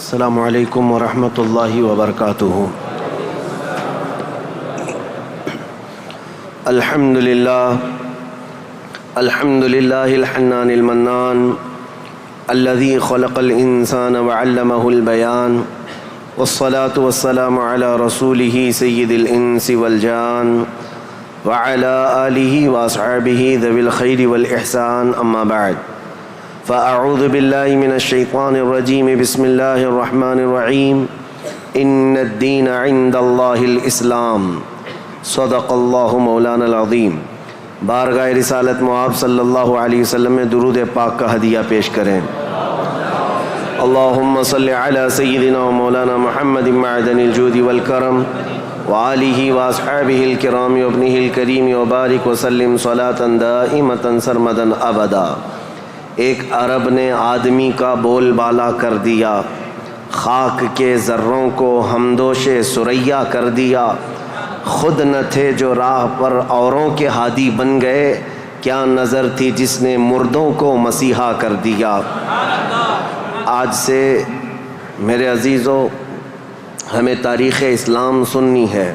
السلام علیکم ورحمۃ اللہ وبرکاتہ۔ الحمد للہ الحنان المنان الذي خلق الانسان وعلمه البیان، والصلاة والسلام على رسوله سید الانس والجان وعلى آلہ واصحابہ ذوی الخیر والاحسان، اما بعد فاعوذ باللہ من الشیطان الرجیم، بسم اللہ الرحمن الرحیم۔ ان الدین عند اللہ الاسلام، صدق اللہ مولانا العظیم۔ بارگاہ رسالت مآب صلی اللہ علیہ وسلم میں درود پاک کا ہدیہ پیش کریں۔ اللہم صلی علی سیدنا و مولانا محمد معدن الجود والکرم وآلہ واصحابہ الکرام وابنہ الکریم وبارک وسلم صلاۃ دائمۃ سرمدا ابدا۔ ایک عرب نے آدمی کا بول بالا کر دیا، خاک کے ذروں کو ہمدوش ثریا کر دیا۔ خود نہ تھے جو راہ پر اوروں کے ہادی بن گئے، کیا نظر تھی جس نے مردوں کو مسیحا کر دیا۔ آج سے میرے عزیزو ہمیں تاریخ اسلام سننی ہے۔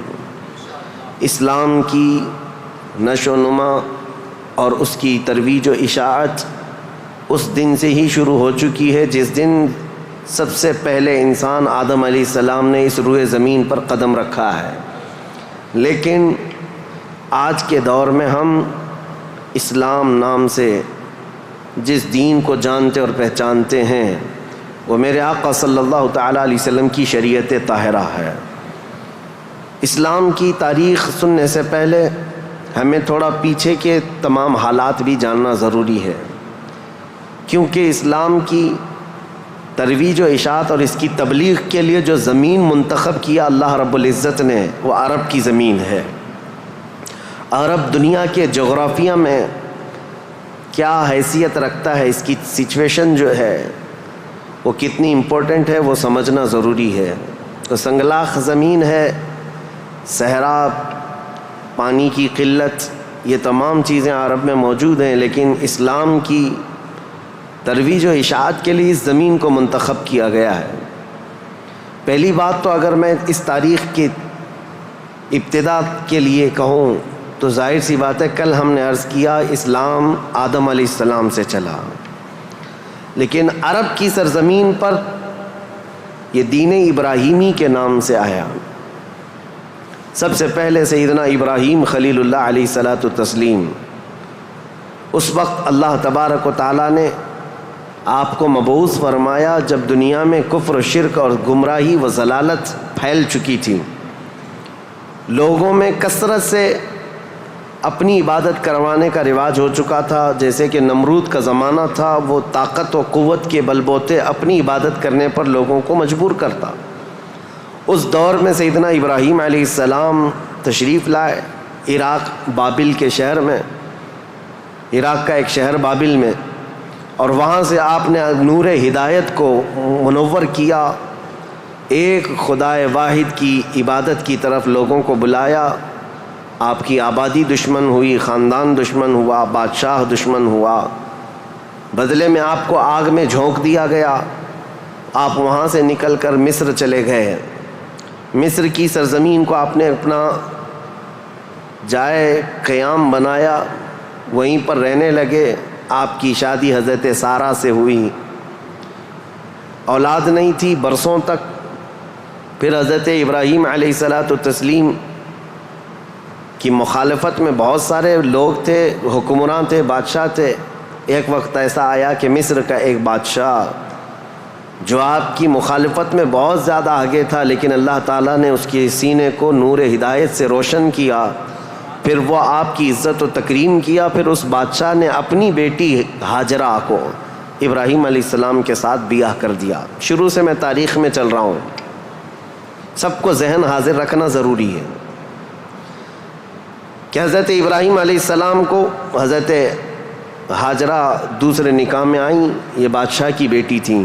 اسلام کی نشو و نما اور اس کی ترویج و اشاعت اس دن سے ہی شروع ہو چکی ہے جس دن سب سے پہلے انسان آدم علیہ السلام نے اس روئے زمین پر قدم رکھا ہے۔ لیکن آج کے دور میں ہم اسلام نام سے جس دین کو جانتے اور پہچانتے ہیں وہ میرے آقا صلی اللہ تعالیٰ علیہ وسلم کی شریعت طاہرہ ہے۔ اسلام کی تاریخ سننے سے پہلے ہمیں تھوڑا پیچھے کے تمام حالات بھی جاننا ضروری ہے، کیونکہ اسلام کی ترویج و اشاعت اور اس کی تبلیغ کے لیے جو زمین منتخب کیا اللہ رب العزت نے، وہ عرب کی زمین ہے۔ عرب دنیا کے جغرافیہ میں کیا حیثیت رکھتا ہے، اس کی سچویشن جو ہے وہ کتنی امپورٹنٹ ہے، وہ سمجھنا ضروری ہے۔ تو سنگلاخ زمین ہے، صحرا، پانی کی قلت، یہ تمام چیزیں عرب میں موجود ہیں، لیکن اسلام کی ترویج و اشاعت کے لیے اس زمین کو منتخب کیا گیا ہے۔ پہلی بات تو اگر میں اس تاریخ کی ابتدا کے لیے کہوں تو ظاہر سی بات ہے، کل ہم نے عرض کیا اسلام آدم علیہ السلام سے چلا، لیکن عرب کی سرزمین پر یہ دین ابراہیمی کے نام سے آیا۔ سب سے پہلے سیدنا ابراہیم خلیل اللہ علیہ الصلاۃ والتسلیم، اس وقت اللہ تبارک و تعالیٰ نے آپ کو مبعوث فرمایا جب دنیا میں کفر و شرک اور گمراہی و ضلالت پھیل چکی تھی، لوگوں میں کثرت سے اپنی عبادت کروانے کا رواج ہو چکا تھا۔ جیسے کہ نمرود کا زمانہ تھا، وہ طاقت و قوت کے بل بوتے اپنی عبادت کرنے پر لوگوں کو مجبور کرتا۔ اس دور میں سیدنا ابراہیم علیہ السلام تشریف لائے عراق بابل کے شہر میں، عراق کا ایک شہر بابل میں، اور وہاں سے آپ نے نور ہدایت کو منور کیا، ایک خدائے واحد کی عبادت کی طرف لوگوں کو بلایا۔ آپ کی آبادی دشمن ہوئی، خاندان دشمن ہوا، بادشاہ دشمن ہوا، بدلے میں آپ کو آگ میں جھونک دیا گیا۔ آپ وہاں سے نکل کر مصر چلے گئے۔ مصر کی سرزمین کو آپ نے اپنا جائے قیام بنایا، وہیں پر رہنے لگے۔ آپ کی شادی حضرت سارہ سے ہوئی، اولاد نہیں تھی برسوں تک۔ پھر حضرت ابراہیم علیہ الصلاۃ والتسلیم کی مخالفت میں بہت سارے لوگ تھے، حکمران تھے، بادشاہ تھے۔ ایک وقت ایسا آیا کہ مصر کا ایک بادشاہ جو آپ کی مخالفت میں بہت زیادہ آگے تھا، لیکن اللہ تعالیٰ نے اس کے سینے کو نور ہدایت سے روشن کیا، پھر وہ آپ کی عزت و تکریم کیا۔ پھر اس بادشاہ نے اپنی بیٹی ہاجرہ کو ابراہیم علیہ السلام کے ساتھ بیاہ کر دیا۔ شروع سے میں تاریخ میں چل رہا ہوں، سب کو ذہن حاضر رکھنا ضروری ہے کہ حضرت ابراہیم علیہ السلام کو حضرت ہاجرہ دوسرے نکاح میں آئیں، یہ بادشاہ کی بیٹی تھیں،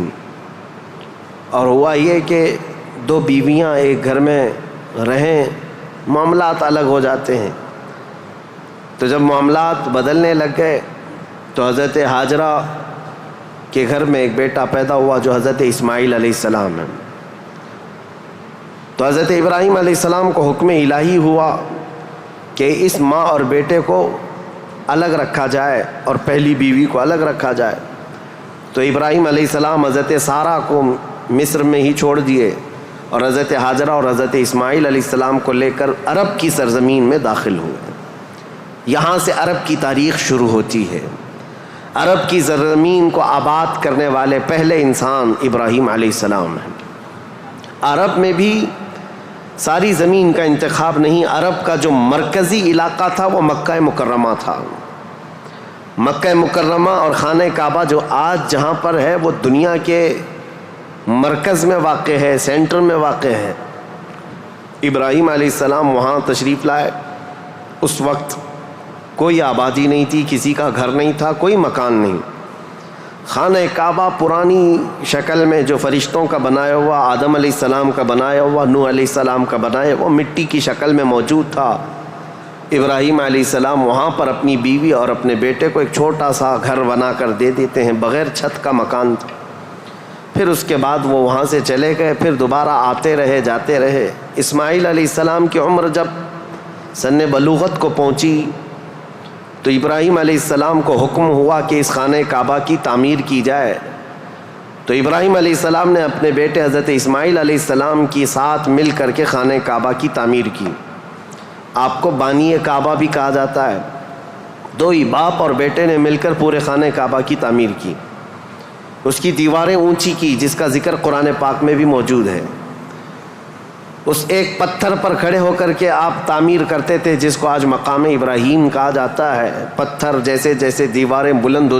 اور ہوا یہ کہ دو بیویاں ایک گھر میں رہیں، معاملات الگ ہو جاتے ہیں۔ تو جب معاملات بدلنے لگ گئے تو حضرت ہاجرہ کہ گھر میں ایک بیٹا پیدا ہوا جو حضرت اسماعیل علیہ السلام ہے. تو حضرت ابراہیم علیہ السلام کو حکم الہی ہوا کہ اس ماں اور بیٹے کو الگ رکھا جائے اور پہلی بیوی کو الگ رکھا جائے. تو ابراہیم علیہ السلام حضرت سارہ کو مصر میں ہی چھوڑ دیے اور حضرت ہاجرہ اور حضرت اسماعیل علیہ السلام کو لے کر عرب کی سرزمین میں داخل ہوئے. یہاں سے عرب کی تاریخ شروع ہوتی ہے. عرب کی سرزمین کو آباد کرنے والے پہلے انسان ابراہیم علیہ السلام ہیں. عرب میں بھی ساری زمین کا انتخاب نہیں، عرب کا جو مرکزی علاقہ تھا وہ مکہ مکرمہ تھا. مکہ مکرمہ اور خانہ کعبہ جو آج جہاں پر ہے وہ دنیا کے مرکز میں واقع ہے، سینٹر میں واقع ہے. ابراہیم علیہ السلام وہاں تشریف لائے. اس وقت کوئی آبادی نہیں تھی، کسی کا گھر نہیں تھا، کوئی مکان نہیں. خانہ کعبہ پرانی شکل میں جو فرشتوں کا بنایا ہوا، آدم علیہ السلام کا بنایا ہوا، نوح علیہ السلام کا بنایا ہوا مٹی کی شکل میں موجود تھا. ابراہیم علیہ السلام وہاں پر اپنی بیوی اور اپنے بیٹے کو ایک چھوٹا سا گھر بنا کر دے دیتے ہیں، بغیر چھت کا مکان تھا. پھر اس کے بعد وہ وہاں سے چلے گئے، پھر دوبارہ آتے رہے جاتے رہے. اسماعیل علیہ السلام کی عمر جب سن بلوغت کو پہنچی تو ابراہیم علیہ السلام کو حکم ہوا کہ اس خانہ کعبہ کی تعمیر کی جائے. تو ابراہیم علیہ السلام نے اپنے بیٹے حضرت اسماعیل علیہ السلام کے ساتھ مل کر کے خانہ کعبہ کی تعمیر کی. آپ کو بانی کعبہ بھی کہا جاتا ہے. دو ہی باپ اور بیٹے نے مل کر پورے خانہ کعبہ کی تعمیر کی. اس کی دیواریں اونچی کی، جس کا ذکر قرآن پاک میں بھی موجود ہے. اس ایک پتھر پر کھڑے ہو کر کے آپ تعمیر کرتے تھے، جس کو آج مقام ابراہیم کہا جاتا ہے. پتھر جیسے جیسے دیواریں بلند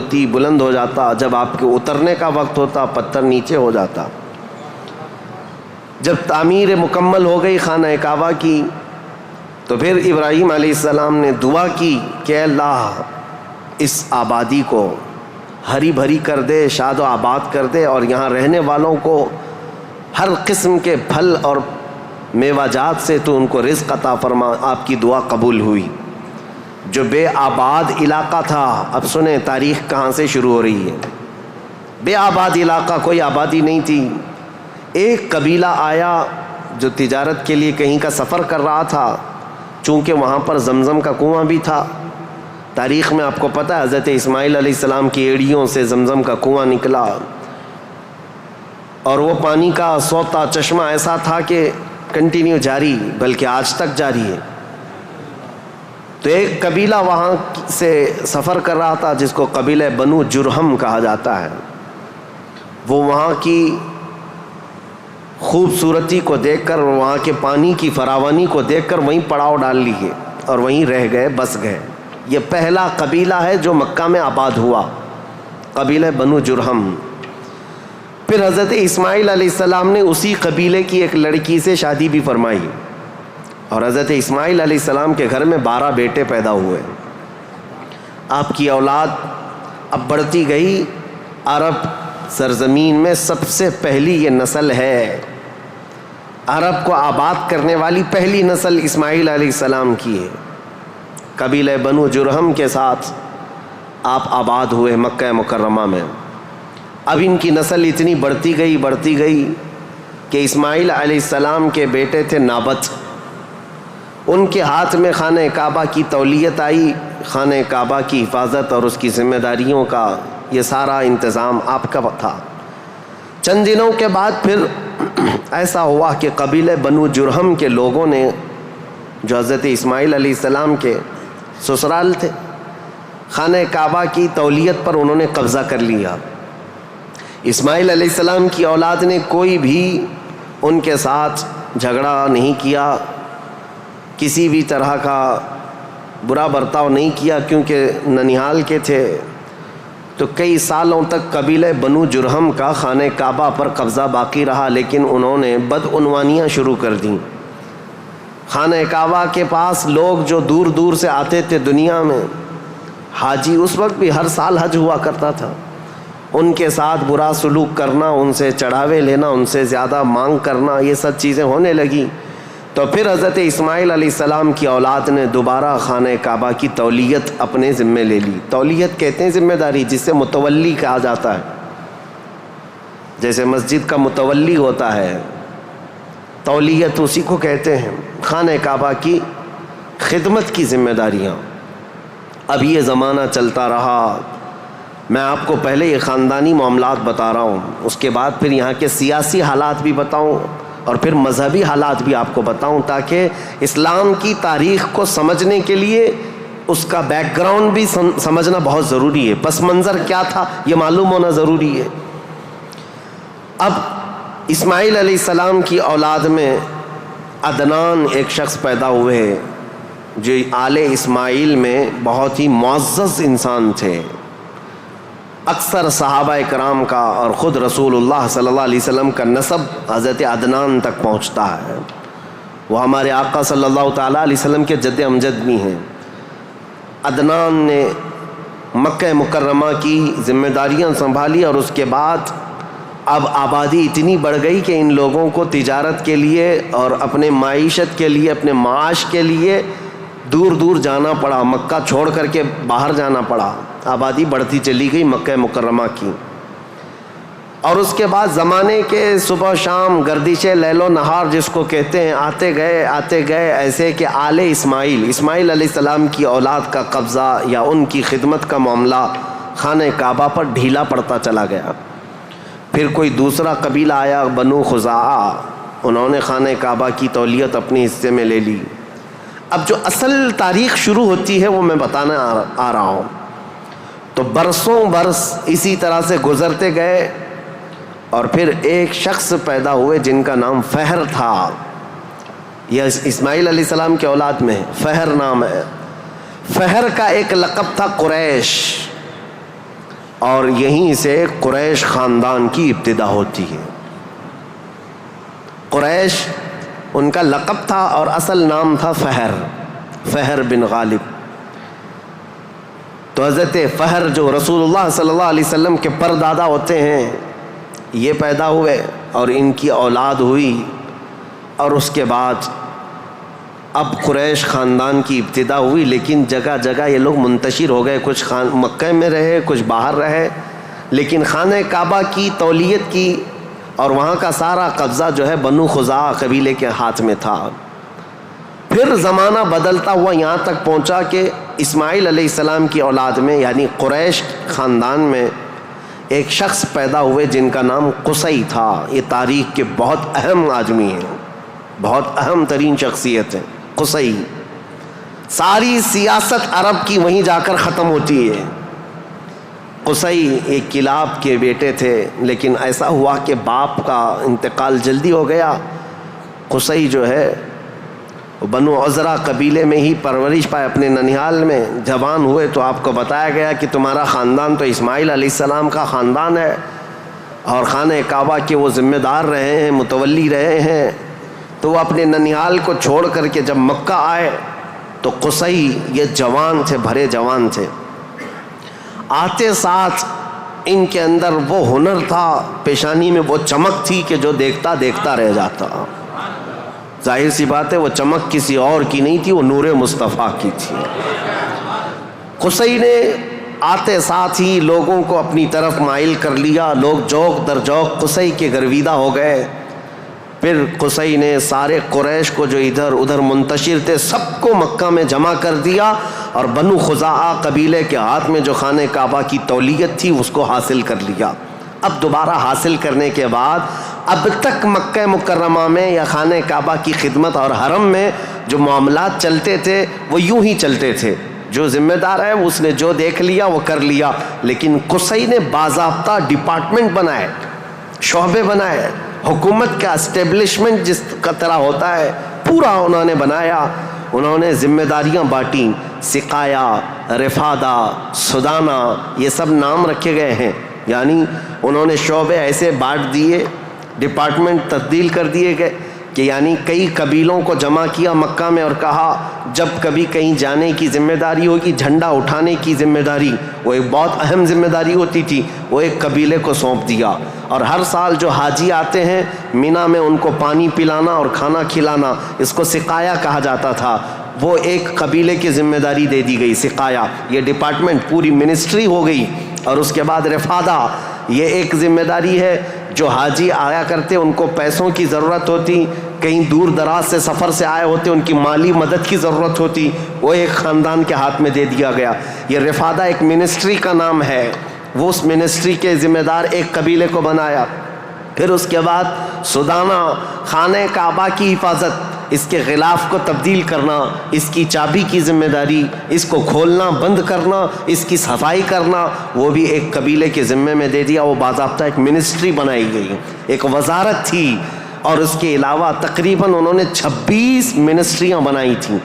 ہو جاتا، جب آپ کے اترنے کا وقت ہوتا پتھر نیچے ہو جاتا. جب تعمیر مکمل ہو گئی خانہ کعبہ کی تو پھر ابراہیم علیہ السلام نے دعا کی کہ اللہ اس آبادی کو ہری بھری کر دے، شاد و آباد کر دے، اور یہاں رہنے والوں کو ہر قسم کے پھل اور میوہ جات سے تو ان کو رزق عطا فرما. آپ کی دعا قبول ہوئی. جو بے آباد علاقہ تھا، اب سنیں تاریخ کہاں سے شروع ہو رہی ہے. بے آباد علاقہ، کوئی آبادی نہیں تھی. ایک قبیلہ آیا جو تجارت کے لیے کہیں کا سفر کر رہا تھا. چونکہ وہاں پر زمزم کا کنواں بھی تھا. تاریخ میں آپ کو پتہ ہے حضرت اسماعیل علیہ السلام کی ایڑیوں سے زمزم کا کنواں نکلا، اور وہ پانی کا سوتا چشمہ ایسا تھا کہ کنٹینیو جاری، بلکہ آج تک جاری ہے. تو ایک قبیلہ وہاں سے سفر کر رہا تھا جس کو قبیلہ بنو جرہم کہا جاتا ہے. وہ وہاں کی خوبصورتی کو دیکھ کر، وہاں کے پانی کی فراوانی کو دیکھ کر وہیں پڑاؤ ڈال لیے اور وہیں رہ گئے، بس گئے. یہ پہلا قبیلہ ہے جو مکہ میں آباد ہوا، قبیلہ بنو جرہم. پھر حضرت اسماعیل علیہ السلام نے اسی قبیلے کی ایک لڑکی سے شادی بھی فرمائی، اور حضرت اسماعیل علیہ السلام کے گھر میں 12 بیٹے پیدا ہوئے. آپ کی اولاد اب بڑھتی گئی. عرب سرزمین میں سب سے پہلی یہ نسل ہے، عرب کو آباد کرنے والی پہلی نسل اسماعیل علیہ السلام کی ہے. قبیلہ بنو جرہم کے ساتھ آپ آباد ہوئے مکہ مکرمہ میں. اب ان کی نسل اتنی بڑھتی گئی کہ اسماعیل علیہ السلام کے بیٹے تھے نابت. ان کے ہاتھ میں خانہ کعبہ کی تولیت آئی. خانہ کعبہ کی حفاظت اور اس کی ذمہ داریوں کا یہ سارا انتظام آپ کا تھا. چند دنوں کے بعد پھر ایسا ہوا کہ قبیلہ بنو جرہم کے لوگوں نے، جو حضرت اسماعیل علیہ السلام کے سسرال تھے، خانہ کعبہ کی تولیت پر انہوں نے قبضہ کر لیا. اسماعیل علیہ السلام کی اولاد نے کوئی بھی ان کے ساتھ جھگڑا نہیں کیا، کسی بھی طرح کا برا برتاؤ نہیں کیا، کیونکہ ننیحال کے تھے. تو کئی سالوں تک قبیلہ بنو جرہم کا خانہ کعبہ پر قبضہ باقی رہا، لیکن انہوں نے بدعنوانیاں شروع کر دیں. خانہ کعبہ کے پاس لوگ جو دور دور سے آتے تھے دنیا میں، حاجی، اس وقت بھی ہر سال حج ہوا کرتا تھا، ان کے ساتھ برا سلوک کرنا، ان سے چڑھاوے لینا، ان سے زیادہ مانگ کرنا، یہ سب چیزیں ہونے لگی. تو پھر حضرت اسماعیل علیہ السلام کی اولاد نے دوبارہ خانہ کعبہ کی تولیت اپنے ذمے لے لی. تولیت کہتے ہیں ذمہ داری، جس سے متولی کہا جاتا ہے. جیسے مسجد کا متولی ہوتا ہے، تولیت اسی کو کہتے ہیں، خانہ کعبہ کی خدمت کی ذمہ داریاں۔ اب یہ زمانہ چلتا رہا، میں آپ کو پہلے یہ خاندانی معاملات بتا رہا ہوں، اس کے بعد پھر یہاں کے سیاسی حالات بھی بتاؤں اور پھر مذہبی حالات بھی آپ کو بتاؤں، تاکہ اسلام کی تاریخ کو سمجھنے کے لیے اس کا بیک گراؤنڈ بھی سمجھنا بہت ضروری ہے، پس منظر کیا تھا یہ معلوم ہونا ضروری ہے۔ اب اسماعیل علیہ السلام کی اولاد میں عدنان ایک شخص پیدا ہوئے جو آل اسماعیل میں بہت ہی معزز انسان تھے۔ اکثر صحابہ کرام کا اور خود رسول اللہ صلی اللہ علیہ وسلم کا نسب حضرت عدنان تک پہنچتا ہے، وہ ہمارے آقا صلی اللہ تعالیٰ علیہ وسلم کے جد امجد بھی ہیں۔ عدنان نے مکہ مکرمہ کی ذمہ داریاں سنبھالی اور اس کے بعد اب آبادی اتنی بڑھ گئی کہ ان لوگوں کو تجارت کے لیے اور اپنے معیشت کے لیے، اپنے معاش کے لیے دور دور جانا پڑا، مکہ چھوڑ کر کے باہر جانا پڑا، آبادی بڑھتی چلی گئی مکہ مکرمہ کی۔ اور اس کے بعد زمانے کے صبح شام گردش لیل و نہار جس کو کہتے ہیں، آتے گئے ایسے کہ آل اسماعیل علیہ السلام کی اولاد کا قبضہ یا ان کی خدمت کا معاملہ خانہ کعبہ پر ڈھیلا پڑتا چلا گیا۔ پھر کوئی دوسرا قبیلہ آیا، بنو خزاعہ، انہوں نے خانہ کعبہ کی تولیت اپنے حصے میں لے لی۔ اب جو اصل تاریخ شروع ہوتی ہے وہ میں بتانا آ رہا ہوں۔ تو برسوں برس اسی طرح سے گزرتے گئے اور پھر ایک شخص پیدا ہوئے جن کا نام فہر تھا۔ یہ اسماعیل علیہ السلام کے اولاد میں فہر نام ہے۔ فہر کا ایک لقب تھا قریش، اور یہیں سے قریش خاندان کی ابتدا ہوتی ہے۔ قریش ان کا لقب تھا اور اصل نام تھا فہر بن غالب۔ تو حضرت فہر جو رسول اللہ صلی اللہ علیہ وسلم کے پردادا ہوتے ہیں، یہ پیدا ہوئے اور ان کی اولاد ہوئی، اور اس کے بعد اب قریش خاندان کی ابتدا ہوئی، لیکن جگہ جگہ یہ لوگ منتشر ہو گئے، کچھ مکہ میں رہے، کچھ باہر رہے، لیکن خانہ کعبہ کی تولیت کی اور وہاں کا سارا قبضہ جو ہے بنو خزاعہ قبیلے کے ہاتھ میں تھا۔ پھر زمانہ بدلتا ہوا یہاں تک پہنچا کہ اسماعیل علیہ السلام کی اولاد میں یعنی قریش خاندان میں ایک شخص پیدا ہوئے جن کا نام قصی تھا۔ یہ تاریخ کے بہت اہم آدمی ہیں، بہت اہم ترین شخصیت ہے قصی۔ ساری سیاست عرب کی وہیں جا کر ختم ہوتی ہے۔ قصی ایک کلاب کے بیٹے تھے، لیکن ایسا ہوا کہ باپ کا انتقال جلدی ہو گیا۔ قصی جو ہے بنو عزرہ قبیلے میں ہی پرورش پائے، اپنے ننیال میں جوان ہوئے تو آپ کو بتایا گیا کہ تمہارا خاندان تو اسماعیل علیہ السلام کا خاندان ہے اور خانہ کعبہ کے وہ ذمہ دار رہے ہیں، متولی رہے ہیں۔ تو وہ اپنے ننیال کو چھوڑ کر کے جب مکہ آئے تو قصی یہ جوان تھے، بھرے جوان تھے۔ آتے ساتھ ان کے اندر وہ ہنر تھا، پیشانی میں وہ چمک تھی کہ جو دیکھتا دیکھتا رہ جاتا۔ ظاہر سی بات ہے وہ چمک کسی اور کی نہیں تھی، وہ نور مصطفیٰ کی تھی۔ قصی نے آتے ساتھ ہی لوگوں کو اپنی طرف مائل کر لیا، لوگ جوق در جوق قصی کے گرویدہ ہو گئے۔ پھر قصی نے سارے قریش کو جو ادھر ادھر منتشر تھے سب کو مکہ میں جمع کر دیا، اور بنو خزاعہ قبیلے کے ہاتھ میں جو خانہ کعبہ کی تولیت تھی اس کو حاصل کر لیا۔ اب دوبارہ حاصل کرنے کے بعد اب تک مکہ مکرمہ میں یا خانہ کعبہ کی خدمت اور حرم میں جو معاملات چلتے تھے وہ یوں ہی چلتے تھے، جو ذمہ دار ہے اس نے جو دیکھ لیا وہ کر لیا۔ لیکن قصی نے باضابطہ ڈپارٹمنٹ بنائے، شعبے بنائے، حکومت کا اسٹیبلشمنٹ جس کا طرح ہوتا ہے پورا انہوں نے بنایا۔ انہوں نے ذمہ داریاں بانٹیں، سقایا، رفادہ، سدانہ، یہ سب نام رکھے گئے ہیں، یعنی انہوں نے شعبے ایسے بانٹ دیے، ڈپارٹمنٹ تبدیل کر دیے گئے کہ یعنی کئی قبیلوں کو جمع کیا مکہ میں اور کہا جب کبھی کہیں جانے کی ذمہ داری ہوگی، جھنڈا اٹھانے کی ذمہ داری، وہ ایک بہت اہم ذمہ داری ہوتی تھی، وہ ایک قبیلے کو سونپ دیا۔ اور ہر سال جو حاجی آتے ہیں مینا میں ان کو پانی پلانا اور کھانا کھلانا، اس کو سقایا کہا جاتا تھا، وہ ایک قبیلے کی ذمہ داری دے دی گئی، سقایا، یہ ڈپارٹمنٹ پوری منسٹری ہو گئی۔ اور اس کے بعد رفادہ، یہ ایک ذمہ داری ہے جو حاجی آیا کرتے ان کو پیسوں کی ضرورت ہوتی، کہیں دور دراز سے سفر سے آئے ہوتے ان کی مالی مدد کی ضرورت ہوتی، وہ ایک خاندان کے ہاتھ میں دے دیا گیا۔ یہ رفادہ ایک منسٹری کا نام ہے، وہ اس منسٹری کے ذمہ دار ایک قبیلے کو بنایا۔ پھر اس کے بعد سدانہ، خانہ کعبہ کی حفاظت، اس کے غلاف کو تبدیل کرنا، اس کی چابی کی ذمہ داری، اس کو کھولنا بند کرنا، اس کی صفائی کرنا، وہ بھی ایک قبیلے کے ذمے میں دے دیا۔ وہ باضابطہ ایک منسٹری بنائی گئی، ایک وزارت تھی، اور اس کے علاوہ تقریباً انہوں نے 26 منسٹریاں بنائی تھیں،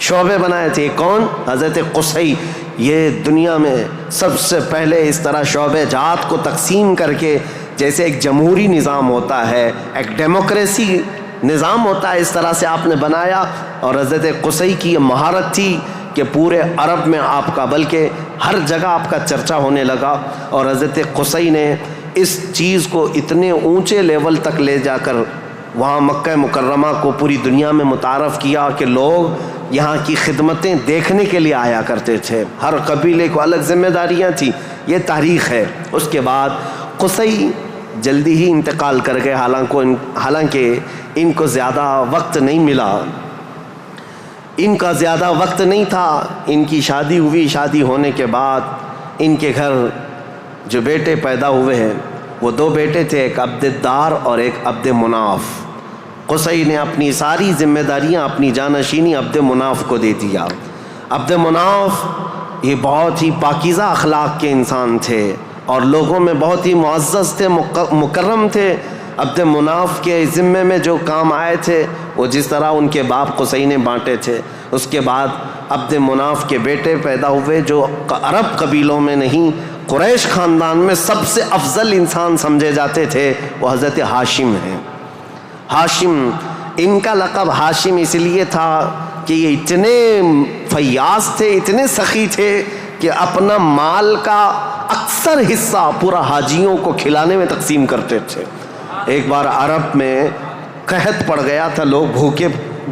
شعبے بنائے تھے۔ کون؟ حضرت قصی۔ یہ دنیا میں سب سے پہلے اس طرح شعبے جات کو تقسیم کر کے، جیسے ایک جمہوری نظام ہوتا ہے، ایک ڈیموکریسی نظام ہوتا ہے، اس طرح سے آپ نے بنایا۔ اور حضرت قصی کی یہ مہارت تھی کہ پورے عرب میں آپ کا، بلکہ ہر جگہ آپ کا چرچا ہونے لگا۔ اور حضرت قصی نے اس چیز کو اتنے اونچے لیول تک لے جا کر وہاں مکہ مکرمہ کو پوری دنیا میں متعارف کیا کہ لوگ یہاں کی خدمتیں دیکھنے کے لیے آیا کرتے تھے، ہر قبیلے کو الگ ذمہ داریاں تھیں۔ یہ تاریخ ہے۔ اس کے بعد قصی جلدی ہی انتقال کر گئے، حالانکہ ان کو زیادہ وقت نہیں ملا، ان کا زیادہ وقت نہیں تھا۔ ان کی شادی ہوئی، شادی ہونے کے بعد ان کے گھر جو بیٹے پیدا ہوئے ہیں وہ 2 بیٹے تھے، ایک عبد الدار اور ایک عبد مناف۔ قصی نے اپنی ساری ذمہ داریاں، اپنی جانشینی عبد مناف کو دے دیا۔ عبد مناف یہ بہت ہی پاکیزہ اخلاق کے انسان تھے اور لوگوں میں بہت ہی معزز تھے، مکرم تھے۔ عبد مناف کے ذمے میں جو کام آئے تھے وہ جس طرح ان کے باپ قصی نے بانٹے تھے۔ اس کے بعد عبد مناف کے بیٹے پیدا ہوئے جو عرب قبیلوں میں نہیں، قریش خاندان میں سب سے افضل انسان سمجھے جاتے تھے، وہ حضرت ہاشم ہیں۔ ہاشم، ان کا لقب ہاشم اس لیے تھا کہ یہ اتنے فیاض تھے، اتنے سخی تھے کہ اپنا مال کا اکثر حصہ پورا حاجیوں کو کھلانے میں تقسیم کرتے تھے۔ ایک بار عرب میں قحط پڑ گیا تھا، لوگ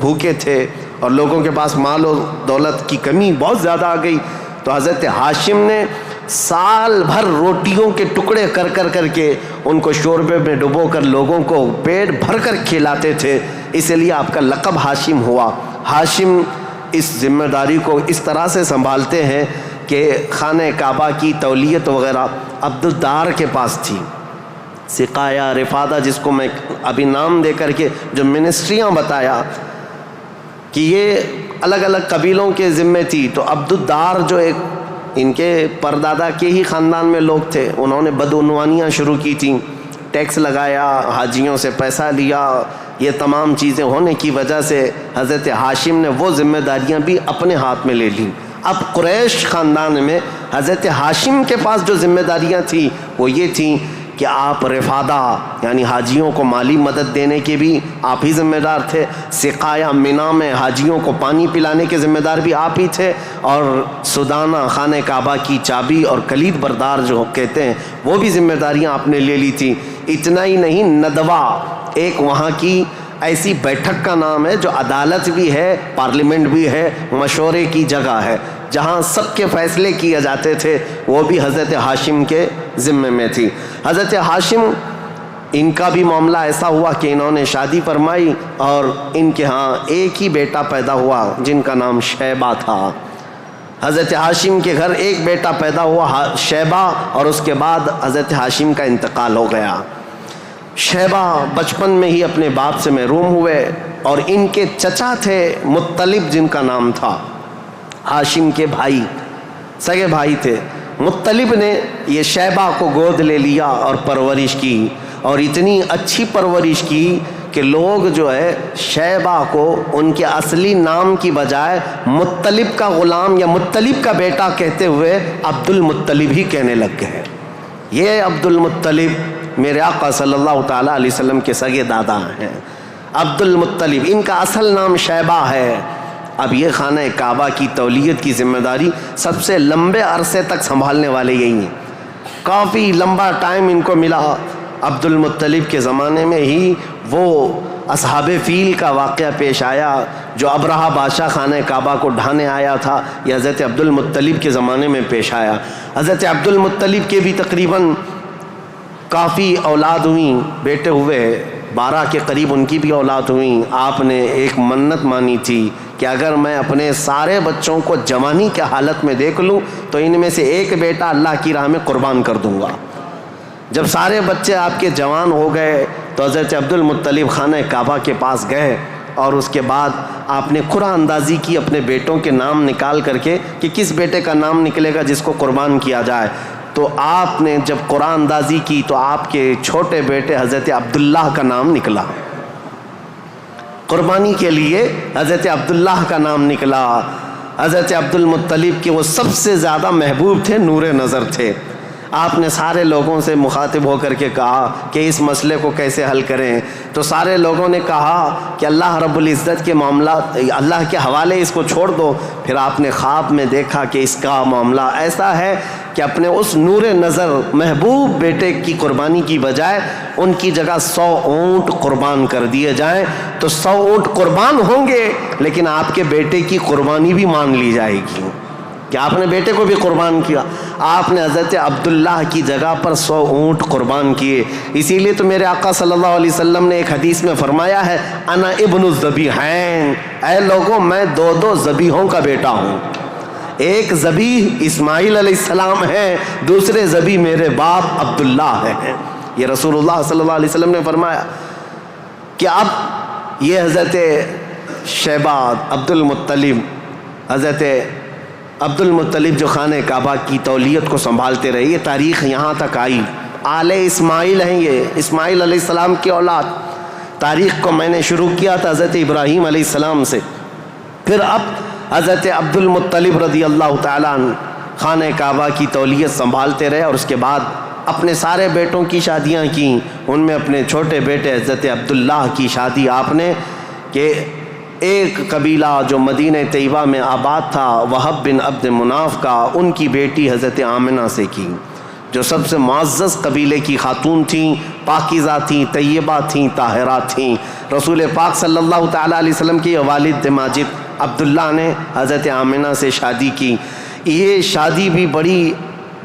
بھوکے تھے اور لوگوں کے پاس مال و دولت کی کمی بہت زیادہ آ گئی، تو حضرت ہاشم نے سال بھر روٹیوں کے ٹکڑے کر کے ان کو شوربے میں ڈبو کر لوگوں کو پیٹ بھر کر کھلاتے تھے، اس لیے آپ کا لقب ہاشم ہوا۔ ہاشم اس ذمہ داری کو اس طرح سے سنبھالتے ہیں کہ خانہ کعبہ کی تولیت وغیرہ عبد الدار کے پاس تھی۔ سقایہ، رفادہ، جس کو میں ابھی نام دے کر کے جو منسٹریاں بتایا کہ یہ الگ الگ قبیلوں کے ذمے تھی، تو عبد الدار جو ایک ان کے پردادا کے ہی خاندان میں لوگ تھے، انہوں نے بدعنوانیاں شروع کی تھیں، ٹیکس لگایا، حاجیوں سے پیسہ لیا، یہ تمام چیزیں ہونے کی وجہ سے حضرت ہاشم نے وہ ذمہ داریاں بھی اپنے ہاتھ میں لے لیں۔ اب قریش خاندان میں حضرت ہاشم کے پاس جو ذمہ داریاں تھیں وہ یہ تھیں کہ آپ رفادہ یعنی حاجیوں کو مالی مدد دینے کے بھی آپ ہی ذمہ دار تھے، سقایہ، مینا میں حاجیوں کو پانی پلانے کے ذمہ دار بھی آپ ہی تھے، اور سدانہ، خانہ کعبہ کی چابی اور کلید بردار جو کہتے ہیں وہ بھی ذمہ داریاں آپ نے لے لی تھی۔ اتنا ہی نہیں، ندوہ ایک وہاں کی ایسی بیٹھک کا نام ہے جو عدالت بھی ہے، پارلیمنٹ بھی ہے، مشورے کی جگہ ہے، جہاں سب کے فیصلے کیے جاتے تھے، وہ بھی حضرت ہاشم کے ذمے میں تھی۔ حضرت ہاشم، ان کا بھی معاملہ ایسا ہوا کہ انہوں نے شادی فرمائی اور ان کے ہاں ایک ہی بیٹا پیدا ہوا جن کا نام شیبہ تھا۔ حضرت ہاشم کے گھر ایک بیٹا پیدا ہوا شیبہ، اور اس کے بعد حضرت ہاشم کا انتقال ہو گیا۔ شیبہ بچپن میں ہی اپنے باپ سے محروم ہوئے، اور ان کے چچا تھے مطلب، جن کا نام تھا، ہاشم کے بھائی، سگے بھائی تھے۔ مطلب نے یہ شیبہ کو گود لے لیا اور پرورش کی، اور اتنی اچھی پرورش کی کہ لوگ جو ہے شیبہ کو ان کے اصلی نام کی بجائے مطلب کا غلام یا مطلب کا بیٹا کہتے ہوئے عبد المطلب ہی کہنے لگ گئے۔ یہ عبد المطلب میرے آقا صلی اللہ تعالیٰ علیہ وسلم کے سگے دادا ہیں، عبد المطلب، ان کا اصل نام شیبہ ہے۔ اب یہ خانہ کعبہ کی تولیت کی ذمہ داری سب سے لمبے عرصے تک سنبھالنے والے یہی ہیں، کافی لمبا ٹائم ان کو ملا۔ عبد المطلب کے زمانے میں ہی وہ اصحاب فیل کا واقعہ پیش آیا، جو ابرہہ بادشاہ خانہ کعبہ کو ڈھانے آیا تھا، یہ حضرت عبد المطلب کے زمانے میں پیش آیا۔ حضرت عبد المطلب کے بھی تقریباً کافی اولاد ہوئیں، بیٹے ہوئے 12 کے قریب ان کی بھی اولاد ہوئیں. آپ نے ایک منت مانی تھی کہ اگر میں اپنے سارے بچوں کو جوانی کے حالت میں دیکھ لوں تو ان میں سے ایک بیٹا اللہ کی راہ میں قربان کر دوں گا. جب سارے بچے آپ کے جوان ہو گئے تو حضرت عبد المطلب خانہ کعبہ کے پاس گئے اور اس کے بعد آپ نے قرعہ اندازی کی اپنے بیٹوں کے نام نکال کر کے کہ کس بیٹے کا نام نکلے گا جس کو قربان کیا جائے. تو آپ نے جب قرعہ اندازی کی تو آپ کے چھوٹے بیٹے حضرت عبداللہ کا نام نکلا. قربانی کے لیے حضرت عبداللہ کا نام نکلا. حضرت عبد المطلب کے وہ سب سے زیادہ محبوب تھے، نور نظر تھے. آپ نے سارے لوگوں سے مخاطب ہو کر کے کہا کہ اس مسئلے کو کیسے حل کریں. تو سارے لوگوں نے کہا کہ اللہ رب العزت کے معاملات اللہ کے حوالے اس کو چھوڑ دو. پھر آپ نے خواب میں دیکھا کہ اس کا معاملہ ایسا ہے کہ اپنے اس نور نظر محبوب بیٹے کی قربانی کی بجائے ان کی جگہ 100 اونٹ قربان کر دیے جائیں. تو 100 اونٹ قربان ہوں گے لیکن آپ کے بیٹے کی قربانی بھی مان لی جائے گی کہ آپ نے بیٹے کو بھی قربان کیا. آپ نے حضرت عبداللہ کی جگہ پر 100 اونٹ قربان کیے. اسی لیے تو میرے آقا صلی اللہ علیہ وسلم نے ایک حدیث میں فرمایا ہے انا ابن الذبیحین، اے لوگوں میں 2 ذبیحوں کا بیٹا ہوں. ایک ذبیح اسماعیل علیہ السلام ہے، دوسرے ذبیح میرے باپ عبداللہ ہیں. یہ رسول اللہ صلی اللہ علیہ وسلم نے فرمایا کہ اب یہ حضرت شیبہ حضرت عبد المطلب جو خانہ کعبہ کی تولیت کو سنبھالتے رہے، یہ تاریخ یہاں تک آئی. آل اسماعیل ہیں، یہ اسماعیل علیہ السلام کی اولاد. تاریخ کو میں نے شروع کیا تھا حضرت ابراہیم علیہ السلام سے. پھر اب حضرت عبد المطلب رضی اللہ تعالیٰ عنہ خانہ کعبہ کی تولیت سنبھالتے رہے اور اس کے بعد اپنے سارے بیٹوں کی شادیاں کیں. ان میں اپنے چھوٹے بیٹے حضرت عبداللہ کی شادی آپ نے کہ ایک قبیلہ جو مدینہ طیبہ میں آباد تھا وہب بن عبد مناف کا، ان کی بیٹی حضرت آمنہ سے کی، جو سب سے معزز قبیلے کی خاتون تھیں، پاکیزہ تھیں، طیبہ تھیں، طاہرہ تھیں. رسول پاک صلی اللہ تعالیٰ علیہ وسلم کے والد ماجد عبداللہ نے حضرت آمنہ سے شادی کی. یہ شادی بھی بڑی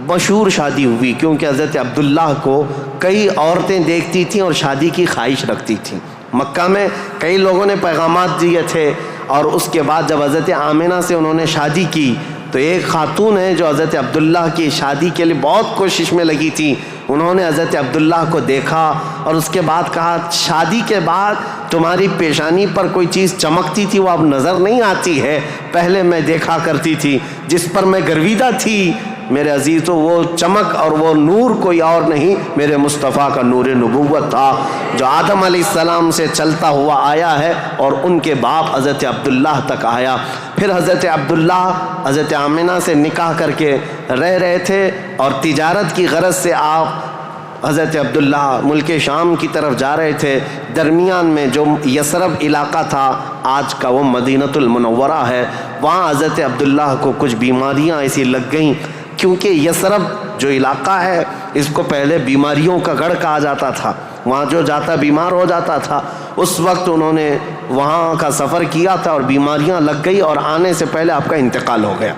مشہور شادی ہوئی کیونکہ حضرت عبداللہ کو کئی عورتیں دیکھتی تھیں اور شادی کی خواہش رکھتی تھیں. مکہ میں کئی لوگوں نے پیغامات دیے تھے اور اس کے بعد جب حضرت آمنہ سے انہوں نے شادی کی تو ایک خاتون ہے جو حضرت عبداللہ کی شادی کے لیے بہت کوشش میں لگی تھی. انہوں نے حضرت عبداللہ کو دیکھا اور اس کے بعد کہا شادی کے بعد تمہاری پیشانی پر کوئی چیز چمکتی تھی وہ اب نظر نہیں آتی ہے، پہلے میں دیکھا کرتی تھی، جس پر میں گرویدہ تھی میرے عزیزو وہ چمک اور وہ نور کوئی اور نہیں میرے مصطفیٰ کا نور نبوت تھا جو آدم علیہ السلام سے چلتا ہوا آیا ہے اور ان کے باپ حضرت عبداللہ تک آیا. پھر حضرت عبداللہ حضرت آمنہ سے نکاح کر کے رہ رہے تھے اور تجارت کی غرض سے آپ حضرت عبداللہ ملک شام کی طرف جا رہے تھے. درمیان میں جو یثرب علاقہ تھا آج کا وہ مدینۃ المنورہ ہے، وہاں حضرت عبداللہ کو کچھ بیماریاں ایسی لگ گئیں کیونکہ یثرب جو علاقہ ہے اس کو پہلے بیماریوں کا گڑھ کہا جاتا تھا، وہاں جو جاتا بیمار ہو جاتا تھا. اس وقت انہوں نے وہاں کا سفر کیا تھا اور بیماریاں لگ گئی اور آنے سے پہلے آپ کا انتقال ہو گیا.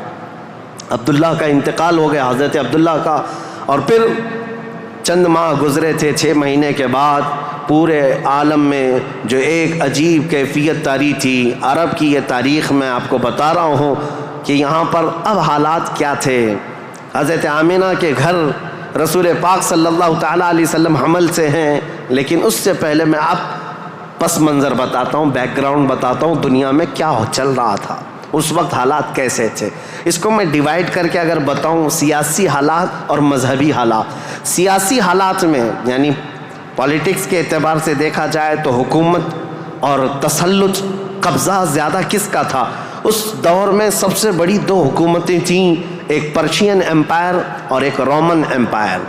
عبداللہ کا انتقال ہو گیا حضرت عبداللہ کا. اور پھر چند ماہ گزرے تھے، 6 مہینے کے بعد پورے عالم میں جو ایک عجیب کیفیت طاری تھی. عرب کی یہ تاریخ میں آپ کو بتا رہا ہوں کہ یہاں پر اب حالات کیا تھے. حضرت آمنہ کے گھر رسول پاک صلی اللہ تعالیٰ علیہ وسلم حمل سے ہیں، لیکن اس سے پہلے میں اب پس منظر بتاتا ہوں، بیک گراؤنڈ بتاتا ہوں دنیا میں کیا چل رہا تھا اس وقت، حالات کیسے تھے. اس کو میں ڈیوائیڈ کر کے اگر بتاؤں سیاسی حالات اور مذہبی حالات. سیاسی حالات میں یعنی پالیٹکس کے اعتبار سے دیکھا جائے تو حکومت اور تسلط قبضہ زیادہ کس کا تھا. اس دور میں سب سے بڑی 2 حکومتیں تھیں، ایک پرشین امپائر اور ایک رومن امپائر.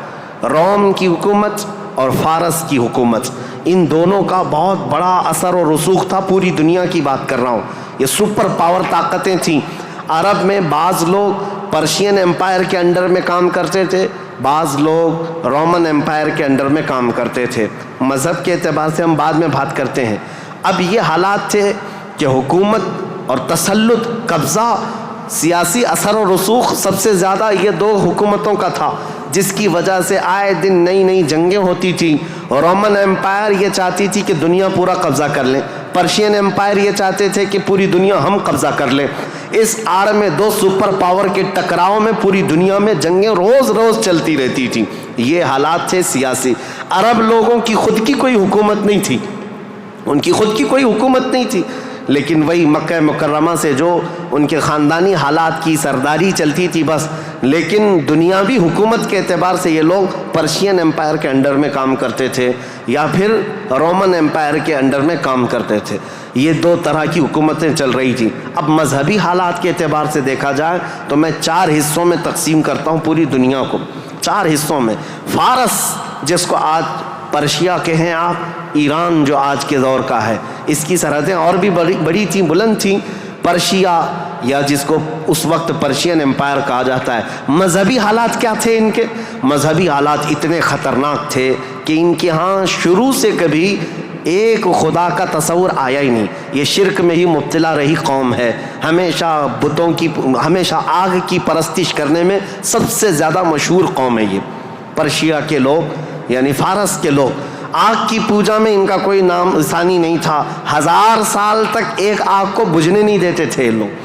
روم کی حکومت اور فارس کی حکومت، ان دونوں کا بہت بڑا اثر و رسوخ تھا. پوری دنیا کی بات کر رہا ہوں، یہ سپر پاور طاقتیں تھیں. عرب میں بعض لوگ پرشین امپائر کے انڈر میں کام کرتے تھے، بعض لوگ رومن امپائر کے انڈر میں کام کرتے تھے. مذہب کے اعتبار سے ہم بعد میں بات کرتے ہیں. اب یہ حالات تھے کہ حکومت اور تسلط، قبضہ، سیاسی اثر و رسوخ سب سے زیادہ یہ 2 حکومتوں کا تھا جس کی وجہ سے آئے دن نئی نئی جنگیں ہوتی تھیں. رومن ایمپائر یہ چاہتی تھی کہ دنیا پورا قبضہ کر لیں، پرشین ایمپائر یہ چاہتے تھے کہ پوری دنیا ہم قبضہ کر لیں. اس آڑ میں دو سپر پاور کے ٹکراؤ میں پوری دنیا میں جنگیں روز روز چلتی رہتی تھیں. یہ حالات تھے سیاسی. عرب لوگوں کی خود کی کوئی حکومت نہیں تھی، ان کی خود کی کوئی حکومت نہیں تھی، لیکن وہی مکہ مکرمہ سے جو ان کے خاندانی حالات کی سرداری چلتی تھی بس. لیکن دنیاوی حکومت کے اعتبار سے یہ لوگ پرشین ایمپائر کے انڈر میں کام کرتے تھے یا پھر رومن ایمپائر کے انڈر میں کام کرتے تھے. یہ دو طرح کی حکومتیں چل رہی تھیں. اب مذہبی حالات کے اعتبار سے دیکھا جائے تو میں 4 حصوں میں تقسیم کرتا ہوں پوری دنیا کو. 4 حصوں میں فارس، جس کو آج پرشیا کے ہیں آپ، ایران جو آج کے دور کا ہے، اس کی سرحدیں اور بھی بڑی تھیں، بلند تھیں. پرشیا یا جس کو اس وقت پرشین ایمپائر کہا جاتا ہے. مذہبی حالات کیا تھے ان کے؟ مذہبی حالات اتنے خطرناک تھے کہ ان کے ہاں شروع سے کبھی ایک خدا کا تصور آیا ہی نہیں. یہ شرک میں ہی مبتلا رہی قوم ہے. ہمیشہ بتوں کی، ہمیشہ آگ کی پرستش کرنے میں سب سے زیادہ مشہور قوم ہے یہ پرشیا کے لوگ، یعنی فارس کے لوگ. آگ کی پوجا میں ان کا کوئی نام ثانی نہیں تھا. 1000 سال تک ایک آگ کو بجھنے نہیں دیتے تھے یہ لوگ.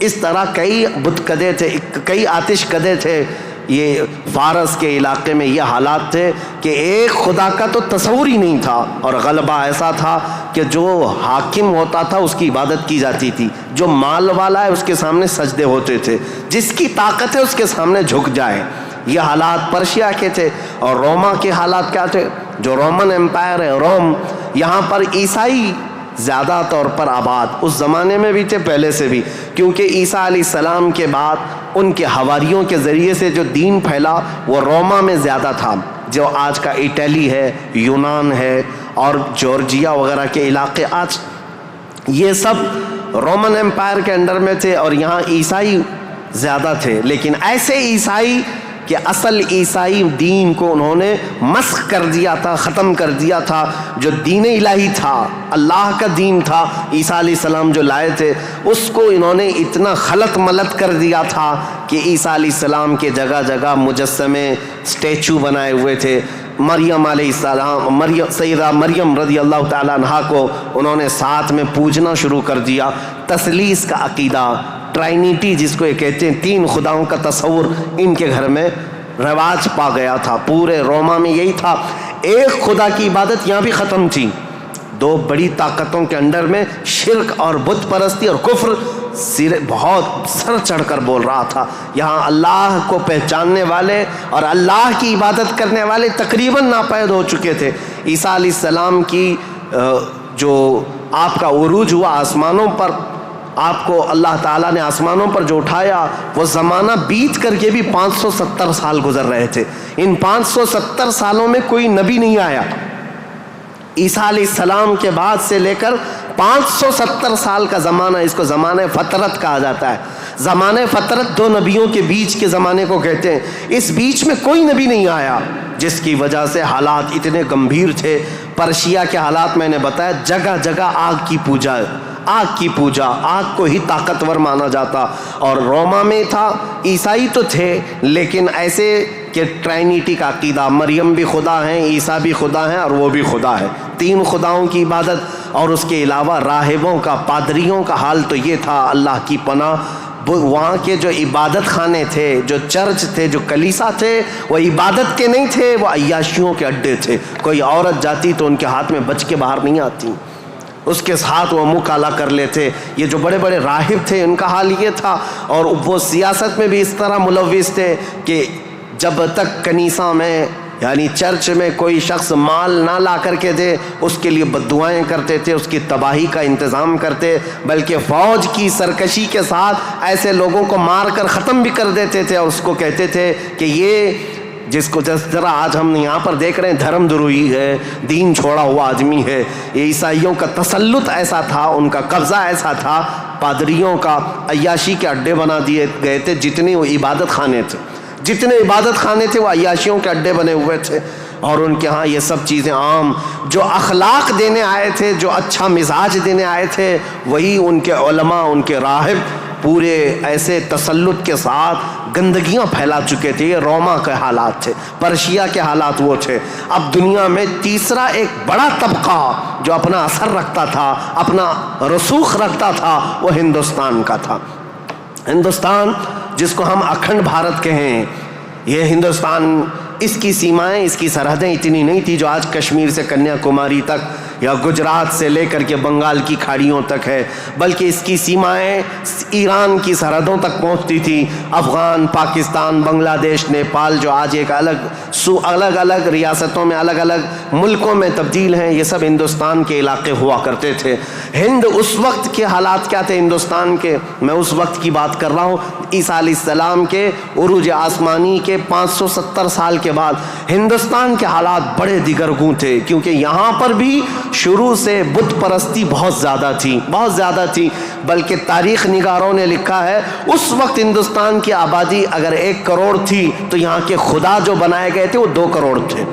اس طرح کئی بت کدے تھے، کئی آتش کدے تھے. یہ فارس کے علاقے میں یہ حالات تھے کہ ایک خدا کا تو تصور ہی نہیں تھا، اور غلبہ ایسا تھا کہ جو حاکم ہوتا تھا اس کی عبادت کی جاتی تھی، جو مال والا ہے اس کے سامنے سجدے ہوتے تھے، جس کی طاقت ہے اس کے سامنے جھک جائے. یہ حالات پرشیا کے تھے. اور روما کے حالات کیا تھے؟ جو رومن ایمپائر ہے روم، یہاں پر عیسائی زیادہ طور پر آباد، اس زمانے میں بھی تھے، پہلے سے بھی، کیونکہ عیسیٰ علیہ السلام کے بعد ان کے حواریوں کے ذریعے سے جو دین پھیلا وہ روما میں زیادہ تھا، جو آج کا اٹلی ہے، یونان ہے اور جورجیا وغیرہ کے علاقے آج یہ سب رومن ایمپائر کے انڈر میں تھے، اور یہاں عیسائی زیادہ تھے. لیکن ایسے عیسائی کہ اصل عیسائی دین کو انہوں نے مسخ کر دیا تھا، ختم کر دیا تھا. جو دین الہی تھا، اللہ کا دین تھا، عیسیٰ علیہ السلام جو لائے تھے، اس کو انہوں نے اتنا خلط ملط کر دیا تھا کہ عیسیٰ علیہ السلام کے جگہ جگہ مجسمے، اسٹیچو بنائے ہوئے تھے. مریم علیہ السلام، سیدہ مریم رضی اللہ تعالیٰ عنہا کو انہوں نے ساتھ میں پوجنا شروع کر دیا. تثلیث کا عقیدہ، ٹرائنیٹی جس کو یہ کہتے ہیں، 3 خداؤں کا تصور ان کے گھر میں رواج پا گیا تھا. پورے روما میں یہی تھا. ایک خدا کی عبادت یہاں بھی ختم تھی. 2 بڑی طاقتوں کے انڈر میں شرک اور بت پرستی اور کفر بہت سر چڑھ کر بول رہا تھا. یہاں اللہ کو پہچاننے والے اور اللہ کی عبادت کرنے والے تقریباً ناپید ہو چکے تھے. عیسیٰ علیہ السلام کی جو آپ کا عروج ہوا آسمانوں پر، آپ کو اللہ تعالیٰ نے آسمانوں پر جو اٹھایا، وہ زمانہ بیت کر کے بھی 570 سال گزر رہے تھے. ان 570 سالوں میں کوئی نبی نہیں آیا. عیسیٰ علیہ السلام کے بعد سے لے کر 570 سال کا زمانہ، اس کو زمانہ فترت کہا جاتا ہے. زمانہ فترت 2 نبیوں کے بیچ کے زمانے کو کہتے ہیں. اس بیچ میں کوئی نبی نہیں آیا، جس کی وجہ سے حالات اتنے گمبھیر تھے. پرشیا کے حالات میں نے بتایا، جگہ جگہ آگ کی پوجا، آگ کی پوجا، آگ کو ہی طاقتور مانا جاتا. اور روما میں تھا، عیسائی تو تھے لیکن ایسے کہ ٹرائنیٹی کا عقیدہ، مریم بھی خدا ہیں، عیسیٰ بھی خدا ہیں اور وہ بھی خدا ہے. 3 خداؤں کی عبادت. اور اس کے علاوہ راہبوں کا، پادریوں کا حال تو یہ تھا، اللہ کی پناہ، وہاں کے جو عبادت خانے تھے، جو چرچ تھے، جو کلیسا تھے، وہ عبادت کے نہیں تھے، وہ عیاشیوں کے اڈے تھے. کوئی عورت جاتی تو ان کے ہاتھ میں بچ کے باہر نہیں آتی، اس کے ساتھ وہ منہ کالا کر لیتے. یہ جو بڑے بڑے راہب تھے ان کا حال یہ تھا. اور وہ سیاست میں بھی اس طرح ملوث تھے کہ جب تک کنیسہ میں یعنی چرچ میں کوئی شخص مال نہ لا کر کے دے، اس کے لیے بد دعائیں کرتے تھے، اس کی تباہی کا انتظام کرتے، بلکہ فوج کی سرکشی کے ساتھ ایسے لوگوں کو مار کر ختم بھی کر دیتے تھے. اور اس کو کہتے تھے کہ یہ جس کو جس طرح آج ہم یہاں پر دیکھ رہے ہیں دھرم دروہی ہے، دین چھوڑا ہوا آدمی ہے. یہ عیسائیوں کا تسلط ایسا تھا، ان کا قبضہ ایسا تھا، پادریوں کا عیاشی کے اڈے بنا دیے گئے تھے. جتنے وہ عبادت خانے تھے، جتنے عبادت خانے تھے وہ عیاشیوں کے اڈے بنے ہوئے تھے. اور ان کے ہاں یہ سب چیزیں عام. جو اخلاق دینے آئے تھے، جو اچھا مزاج دینے آئے تھے، وہی ان کے علماء، ان کے راہب پورے ایسے تسلط کے ساتھ گندگیاں پھیلا چکے تھے. یہ روما کے حالات تھے, پرشیا کے حالات وہ تھے. اب دنیا میں تیسرا ایک بڑا طبقہ جو اپنا اثر رکھتا تھا, اپنا رسوخ رکھتا تھا, وہ ہندوستان کا تھا. ہندوستان جس کو ہم اکھنڈ بھارت کہیں, یہ ہندوستان, اس کی سیمائیں, اس کی سرحدیں اتنی نہیں تھی جو آج کشمیر سے کنیا کماری تک یا گجرات سے لے کر کے بنگال کی کھاڑیوں تک ہے, بلکہ اس کی سیمائیں ایران کی سرحدوں تک پہنچتی تھی. افغان, پاکستان, بنگلہ دیش, نیپال جو آج ایک الگ الگ ریاستوں میں, الگ الگ ملکوں میں تبدیل ہیں, یہ سب ہندوستان کے علاقے ہوا کرتے تھے. ہند اس وقت کے حالات کیا تھے ہندوستان کے, میں اس وقت کی بات کر رہا ہوں. عیسیٰ علیہ السلام کے عروج آسمانی کے 570 سال کے بعد ہندوستان کے حالات بڑے دیگرگوں تھے, کیونکہ یہاں پر بھی شروع سے بت پرستی بہت زیادہ تھی. بلکہ تاریخ نگاروں نے لکھا ہے اس وقت ہندوستان کی آبادی اگر 1 کروڑ تھی تو یہاں کے خدا جو بنائے گئے تھے وہ 2 کروڑ تھے.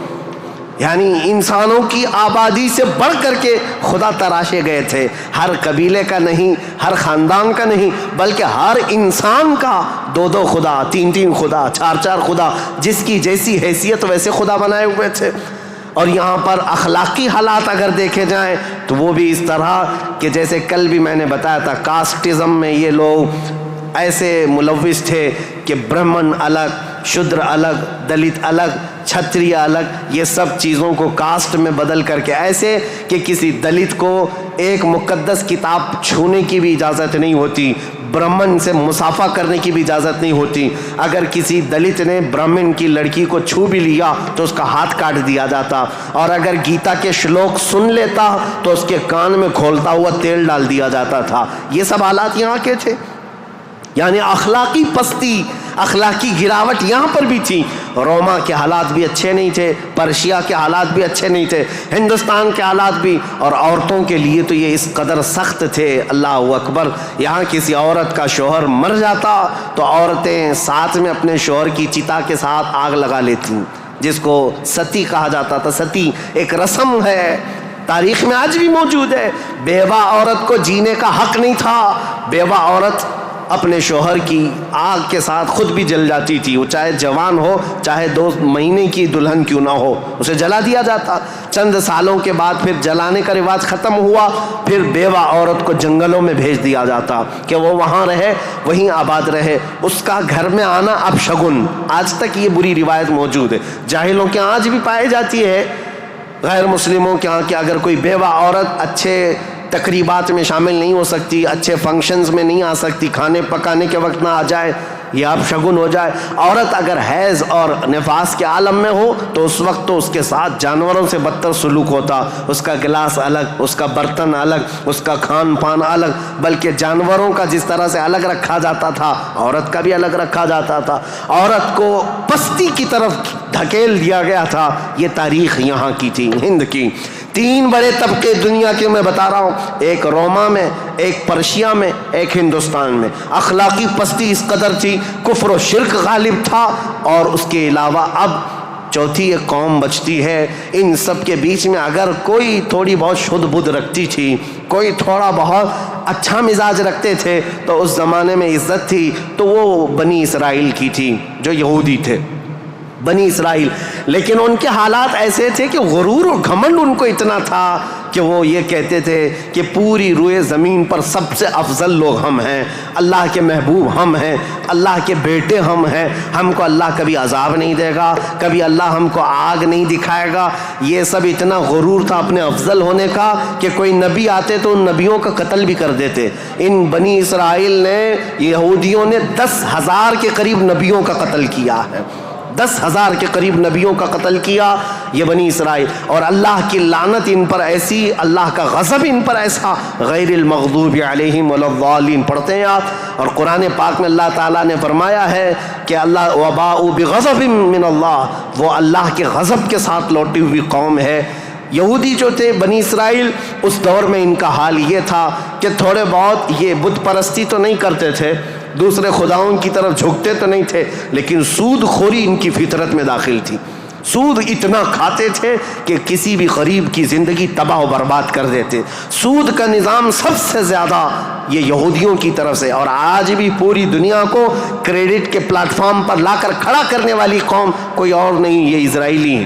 یعنی انسانوں کی آبادی سے بڑھ کر کے خدا تراشے گئے تھے. ہر قبیلے کا نہیں, ہر خاندان کا نہیں, بلکہ ہر انسان کا 2 خدا, 3 خدا, 4 خدا, جس کی جیسی حیثیت ویسے خدا بنائے ہوئے تھے. اور یہاں پر اخلاقی حالات اگر دیکھے جائیں تو وہ بھی اس طرح کہ جیسے کل بھی میں نے بتایا تھا, کاسٹزم میں یہ لوگ ایسے ملوث تھے کہ برہمن الگ, شودر الگ, دلت الگ, چھتریہ الگ, یہ سب چیزوں کو کاسٹ میں بدل کر کے, ایسے کہ کسی دلت کو ایک مقدس کتاب چھونے کی بھی اجازت نہیں ہوتی, برہمن سے مصافحہ کرنے کی بھی اجازت نہیں ہوتی. اگر کسی دلت نے برہمن کی لڑکی کو چھو بھی لیا تو اس کا ہاتھ کاٹ دیا جاتا, اور اگر گیتا کے شلوک سن لیتا تو اس کے کان میں کھولتا ہوا تیل ڈال دیا جاتا تھا. یہ سب حالات یہاں کے تھے. یعنی اخلاقی پستی, اخلاقی گراوٹ یہاں پر بھی تھی. روما کے حالات بھی اچھے نہیں تھے, پرشیا کے حالات بھی اچھے نہیں تھے, ہندوستان کے حالات بھی. اور عورتوں کے لیے تو یہ اس قدر سخت تھے, اللہ اکبر. یہاں کسی عورت کا شوہر مر جاتا تو عورتیں ساتھ میں اپنے شوہر کی چتا کے ساتھ آگ لگا لیتی, جس کو ستی کہا جاتا تھا. ستی ایک رسم ہے, تاریخ میں آج بھی موجود ہے. بیوہ عورت کو جینے کا حق نہیں تھا. بیوہ عورت اپنے شوہر کی آگ کے ساتھ خود بھی جل جاتی تھی, وہ چاہے جوان ہو, چاہے 2 مہینے کی دلہن کیوں نہ ہو, اسے جلا دیا جاتا. چند سالوں کے بعد پھر جلانے کا رواج ختم ہوا, پھر بیوہ عورت کو جنگلوں میں بھیج دیا جاتا کہ وہ وہاں رہے, وہیں آباد رہے. اس کا گھر میں آنا اب شگن, آج تک یہ بری روایت موجود ہے. جاہلوں کے آج بھی پائی جاتی ہے, غیر مسلموں کے ہاں کہ اگر کوئی بیوہ عورت اچھے تقریبات میں شامل نہیں ہو سکتی, اچھے فنکشنز میں نہیں آ سکتی, کھانے پکانے کے وقت نہ آ جائے, یہ اب شگن ہو جائے. عورت اگر حیض اور نفاس کے عالم میں ہو تو اس وقت تو اس کے ساتھ جانوروں سے بدتر سلوک ہوتا. اس کا گلاس الگ, اس کا برتن الگ, اس کا کھان پان الگ, بلکہ جانوروں کا جس طرح سے الگ رکھا جاتا تھا عورت کا بھی الگ رکھا جاتا تھا. عورت کو پستی کی طرف دھکیل دیا گیا تھا. یہ تاریخ یہاں کی تھی, ہند کی. 3 بڑے طبقے دنیا کے میں بتا رہا ہوں, ایک روما میں, ایک پرشیا میں, ایک ہندوستان میں. اخلاقی پستی اس قدر تھی, کفر و شرک غالب تھا, اور اس کے علاوہ اب چوتھی ایک قوم بچتی ہے. ان سب کے بیچ میں اگر کوئی تھوڑی بہت شدھ بدھ رکھتی تھی, کوئی تھوڑا بہت اچھا مزاج رکھتے تھے, تو اس زمانے میں عزت تھی, تو وہ بنی اسرائیل کی تھی جو یہودی تھے, بنی اسرائیل. لیکن ان کے حالات ایسے تھے کہ غرور اور گھمنڈ ان کو اتنا تھا کہ وہ یہ کہتے تھے کہ پوری روئے زمین پر سب سے افضل لوگ ہم ہیں, اللہ کے محبوب ہم ہیں, اللہ کے بیٹے ہم ہیں, ہم کو اللہ کبھی عذاب نہیں دے گا, کبھی اللہ ہم کو آگ نہیں دکھائے گا. یہ سب اتنا غرور تھا اپنے افضل ہونے کا کہ کوئی نبی آتے تو ان نبیوں کا قتل بھی کر دیتے. ان بنی اسرائیل نے, یہودیوں نے 10,000 کے قریب نبیوں کا قتل کیا ہے, 10,000 کے قریب نبیوں کا قتل کیا یہ بنی اسرائیل. اور اللہ کی لعنت ان پر ایسی, اللہ کا غضب ان پر ایسا, غیر المغضوب علیہم ولا الضالین پڑھتے ہیں آپ. اور قرآن پاک میں اللہ تعالیٰ نے فرمایا ہے کہ اللہ وباءوا بغضب من اللہ, وہ اللہ کے غضب کے ساتھ لوٹی ہوئی قوم ہے. یہودی جو تھے بنی اسرائیل, اس دور میں ان کا حال یہ تھا کہ تھوڑے بہت یہ بت پرستی تو نہیں کرتے تھے, دوسرے خداؤں کی طرف جھکتے تو نہیں تھے, لیکن سود خوری ان کی فطرت میں داخل تھی. سود اتنا کھاتے تھے کہ کسی بھی غریب کی زندگی تباہ و برباد کر دیتے. سود کا نظام سب سے زیادہ یہ یہودیوں کی طرف سے، اور آج بھی پوری دنیا کو کریڈٹ کے پلیٹ فارم پر لا کر کھڑا کرنے والی قوم کوئی اور نہیں، یہ اسرائیلی ہیں،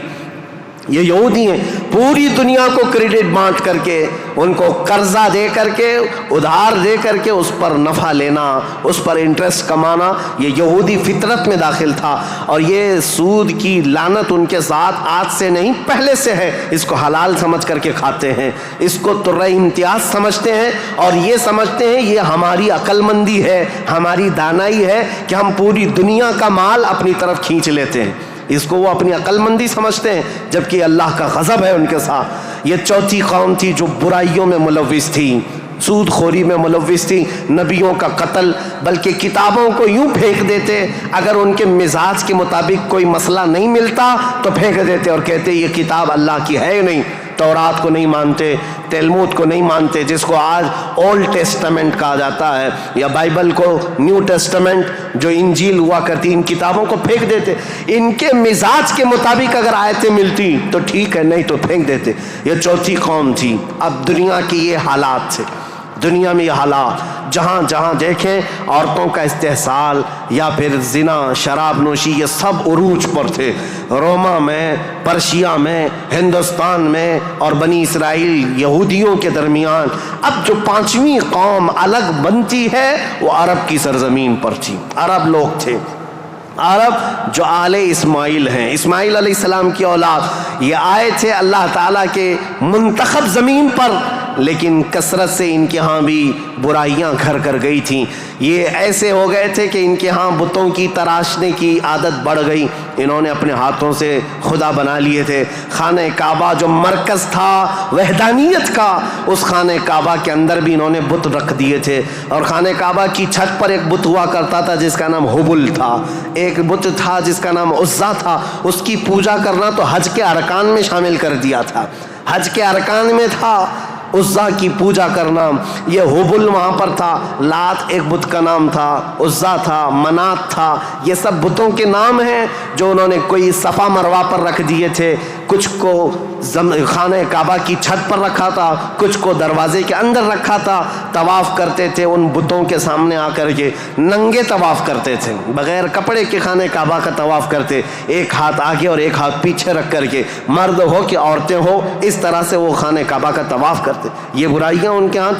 یہ یہودی ہیں. پوری دنیا کو کریڈٹ بانٹ کر کے، ان کو قرضہ دے کر کے، ادھار دے کر کے اس پر نفع لینا، اس پر انٹرسٹ کمانا، یہ یہودی فطرت میں داخل تھا. اور یہ سود کی لعنت ان کے ساتھ آج سے نہیں پہلے سے ہے. اس کو حلال سمجھ کر کے کھاتے ہیں، اس کو ترہ امتیاز سمجھتے ہیں، اور یہ سمجھتے ہیں یہ ہماری عقل مندی ہے، ہماری دانائی ہے کہ ہم پوری دنیا کا مال اپنی طرف کھینچ لیتے ہیں. اس کو وہ اپنی عقل مندی سمجھتے ہیں، جبکہ اللہ کا غضب ہے ان کے ساتھ. یہ چوتھی قوم تھی جو برائیوں میں ملوث تھی، سود خوری میں ملوث تھی، نبیوں کا قتل، بلکہ کتابوں کو یوں پھینک دیتے، اگر ان کے مزاج کے مطابق کوئی مسئلہ نہیں ملتا تو پھینک دیتے اور کہتے یہ کتاب اللہ کی ہے نہیں. تورات کو نہیں مانتے، تلمود کو نہیں مانتے، جس کو آج اولڈ ٹیسٹمنٹ کہا جاتا ہے، یا بائبل کو نیو ٹیسٹمنٹ جو انجیل ہوا کرتی، ان کتابوں کو پھینک دیتے. ان کے مزاج کے مطابق اگر آیتیں ملتی تو ٹھیک ہے، نہیں تو پھینک دیتے. یہ چوتھی قوم تھی. اب دنیا کی یہ حالات تھے، دنیا میں یہ حالات جہاں جہاں دیکھیں عورتوں کا استحصال یا پھر زنا، شراب نوشی، یہ سب عروج پر تھے. روما میں، پرشیا میں، ہندوستان میں اور بنی اسرائیل یہودیوں کے درمیان. اب جو پانچویں قوم الگ بنتی ہے وہ عرب کی سرزمین پر تھی. عرب لوگ تھے، عرب جو آل اسماعیل ہیں، اسماعیل علیہ السلام کی اولاد. یہ آئے تھے اللہ تعالیٰ کے منتخب زمین پر، لیکن کثرت سے ان کے ہاں بھی برائیاں گھر کر گئی تھیں. یہ ایسے ہو گئے تھے کہ ان کے ہاں بتوں کی تراشنے کی عادت بڑھ گئی. انہوں نے اپنے ہاتھوں سے خدا بنا لیے تھے. خانہ کعبہ جو مرکز تھا وحدانیت کا، اس خانہ کعبہ کے اندر بھی انہوں نے بت رکھ دیے تھے. اور خانہ کعبہ کی چھت پر ایک بت ہوا کرتا تھا جس کا نام حبل تھا، ایک بت تھا جس کا نام عزا تھا. اس کی پوجا کرنا تو حج کے ارکان میں شامل کر دیا تھا، حج کے ارکان میں تھا عزا کی پوجا کرنا. یہ حبل وہاں پر تھا. لات ایک بت کا نام تھا، عزا تھا، منات تھا. یہ سب بتوں کے نام ہیں جو انہوں نے کوئی صفا مروہ پر رکھ دیے تھے، کچھ کو خانہ کعبہ کی چھت پر رکھا تھا، کچھ کو دروازے کے اندر رکھا تھا. طواف کرتے تھے ان بتوں کے سامنے آ کر کے، ننگے طواف کرتے تھے، بغیر کپڑے کے خانہ کعبہ کا طواف کرتے، ایک ہاتھ آگے اور ایک ہاتھ پیچھے رکھ کر کے. مرد ہو کہ عورتیں ہو، اس طرح سے وہ خانہ کعبہ کا طواف کرتے. یہ برائیاں ان کے ہاں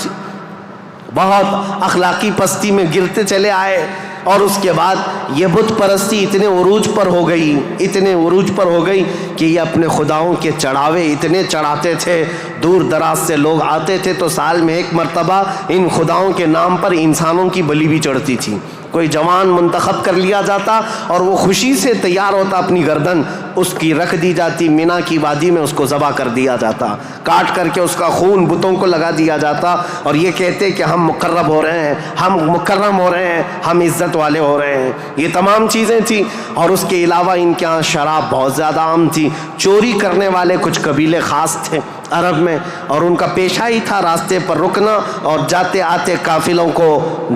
بہت اخلاقی پستی میں گرتے چلے آئے. اور اس کے بعد یہ بت پرستی اتنے عروج پر ہو گئی، اتنے عروج پر ہو گئی کہ یہ اپنے خداؤں کے چڑھاوے اتنے چڑھاتے تھے. دور دراز سے لوگ آتے تھے تو سال میں ایک مرتبہ ان خداؤں کے نام پر انسانوں کی بلی بھی چڑھتی تھی. کوئی جوان منتخب کر لیا جاتا اور وہ خوشی سے تیار ہوتا، اپنی گردن اس کی رکھ دی جاتی، مینا کی وادی میں اس کو ذبح کر دیا جاتا، کاٹ کر کے اس کا خون بتوں کو لگا دیا جاتا. اور یہ کہتے کہ ہم مقرب ہو رہے ہیں، ہم مکرم ہو رہے ہیں، ہم عزت والے ہو رہے ہیں. یہ تمام چیزیں تھیں. اور اس کے علاوہ ان کے ہاں شراب بہت زیادہ عام تھی. چوری کرنے والے کچھ قبیلے خاص تھے عرب میں، اور ان کا پیشہ ہی تھا راستے پر رکنا اور جاتے آتے قافلوں کو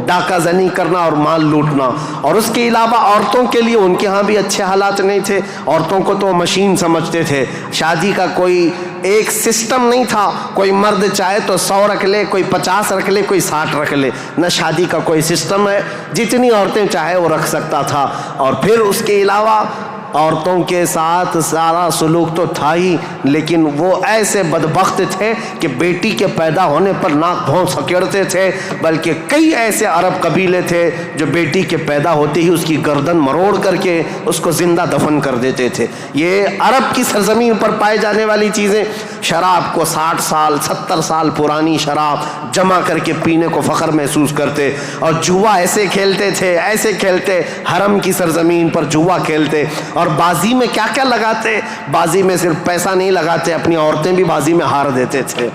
ڈاکہ زنی کرنا اور مال لوٹنا. اور اس کے علاوہ عورتوں کے لیے ان کے ہاں بھی اچھے حالات نہیں تھے. عورتوں کو تو مشین سمجھتے تھے. شادی کا کوئی ایک سسٹم نہیں تھا. کوئی مرد چاہے تو 100 رکھ لے، کوئی 50 رکھ لے، کوئی 60 رکھ لے. نہ شادی کا کوئی سسٹم ہے، جتنی عورتیں چاہے وہ رکھ سکتا تھا. اور پھر اس کے علاوہ عورتوں کے ساتھ سارا سلوک تو تھا ہی، لیکن وہ ایسے بدبخت تھے کہ بیٹی کے پیدا ہونے پر ناک بھون سکیڑتے تھے. بلکہ کئی ایسے عرب قبیلے تھے جو بیٹی کے پیدا ہوتے ہی اس کی گردن مروڑ کر کے اس کو زندہ دفن کر دیتے تھے. یہ عرب کی سرزمین پر پائے جانے والی چیزیں. شراب کو 60 سال 70 سال پرانی شراب جمع کر کے پینے کو فخر محسوس کرتے. اور جوا ایسے کھیلتے تھے، ایسے کھیلتے، حرم کی سرزمین پر جوا کھیلتے. اور بازی میں کیا کیا لگاتے. بازی میں صرف پیسہ نہیں لگاتے، اپنی عورتیں بھی بازی میں ہار دیتے تھے.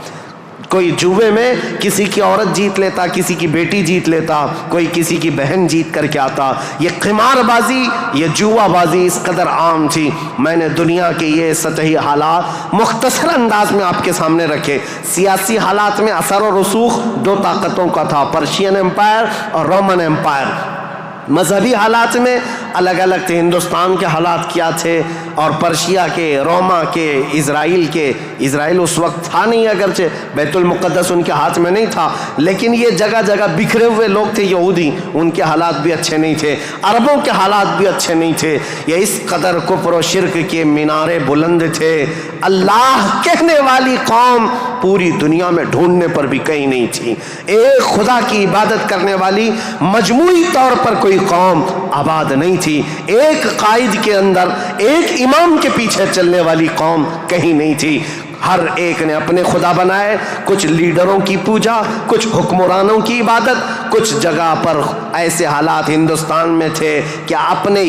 کوئی جوے میں کسی کی عورت جیت لیتا، کسی کی بیٹی جیت لیتا، کوئی کسی کی بہن جیت کر کے آتا. یہ قمار بازی، یہ جوا بازی اس قدر عام تھی. میں نے دنیا کے یہ سطحی حالات مختصر انداز میں آپ کے سامنے رکھے. سیاسی حالات میں اثر و رسوخ 2 طاقتوں کا تھا، پرشین امپائر اور رومن امپائر. مذہبی حالات میں الگ الگ تھے. ہندوستان کے حالات کیا تھے اور پرشیا کے، روما کے، اسرائیل کے. اسرائیل اس وقت تھا نہیں، اگرچہ بیت المقدس ان کے ہاتھ میں نہیں تھا، لیکن یہ جگہ جگہ بکھرے ہوئے لوگ تھے یہودی. ان کے حالات بھی اچھے نہیں تھے، عربوں کے حالات بھی اچھے نہیں تھے. یہ اس قدر کفر و شرک کے مینارے بلند تھے. اللہ کہنے والی قوم پوری دنیا میں ڈھونڈنے پر بھی کہیں نہیں تھی. ایک خدا کی عبادت کرنے والی مجموعی طور پر کوئی قوم آباد نہیں تھی. ایک قائد کے اندر، ایک امام کے پیچھے چلنے والی قوم کہیں نہیں تھی. ہر ایک نے اپنے خدا بنائے. کچھ لیڈروں کی پوجا، کچھ حکمرانوں کی عبادت. کچھ جگہ پر ایسے حالات ہندوستان میں تھے کہ اپنے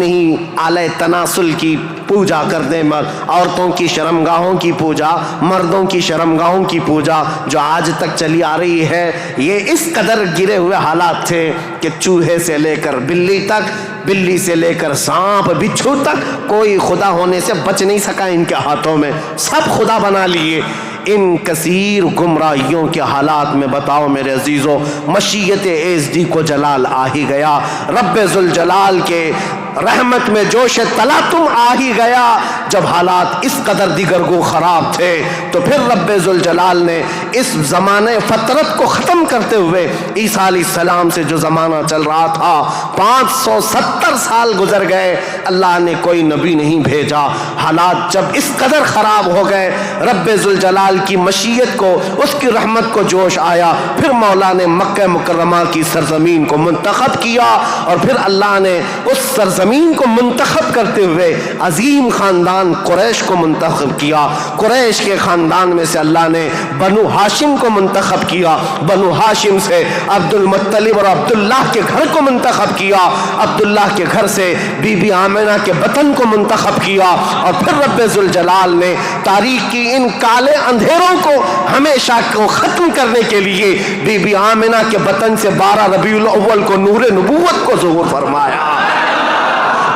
ہی آلہ تناسل کی پوجا کرنے، عورتوں کی شرمگاہوں کی پوجا، مردوں کی شرمگاہوں کی پوجا جو آج تک چلی آ رہی ہے. یہ اس قدر گرے ہوئے حالات تھے کہ چوہے سے لے کر بلی تک، بلی سے لے کر سانپ بچھو تک کوئی خدا ہونے سے بچ نہیں سکا ان کے ہاتھوں میں. سب خدا بنا لیے. ان کثیر گمراہیوں کے حالات میں بتاؤ میرے عزیزو، مشیت ایزدی کو جلال آ ہی گیا. رب ذوالجلال کے رحمت میں جوش تلاطم آ ہی گیا. جب حالات اس قدر دیگرگو خراب تھے تو پھر رب ذوالجلال نے اس زمانے فطرت کو ختم کرتے ہوئے عیسیٰ علیہ السلام سے جو زمانہ چل رہا تھا، 570 سال گزر گئے، اللہ نے کوئی نبی نہیں بھیجا. حالات جب اس قدر خراب ہو گئے، رب ذوالجلال کی مشیت کو، اس کی رحمت کو جوش آیا. پھر مولا نے مکہ مکرمہ کی سرزمین کو منتخب کیا، اور پھر اللہ نے اس سرزمین کو منتخب کرتے ہوئے عظیم خاندان قریش کو منتخب کیا. قریش کے خاندان میں سے اللہ نے بنو ہاشم کو منتخب کیا. بنو ہاشم سے عبد المطلب اور عبداللہ کے گھر کو منتخب کیا. عبداللہ کے گھر سے بی بی آمنہ کے بطن کو منتخب کیا. اور پھر رب ذوالجلال نے تاریخ کی ان کالے اندھیروں کو ہمیشہ کو ختم کرنے کے لیے بی بی آمنہ کے بطن سے 12 ربیع الاول کو نور نبوت کو ظہور فرمایا،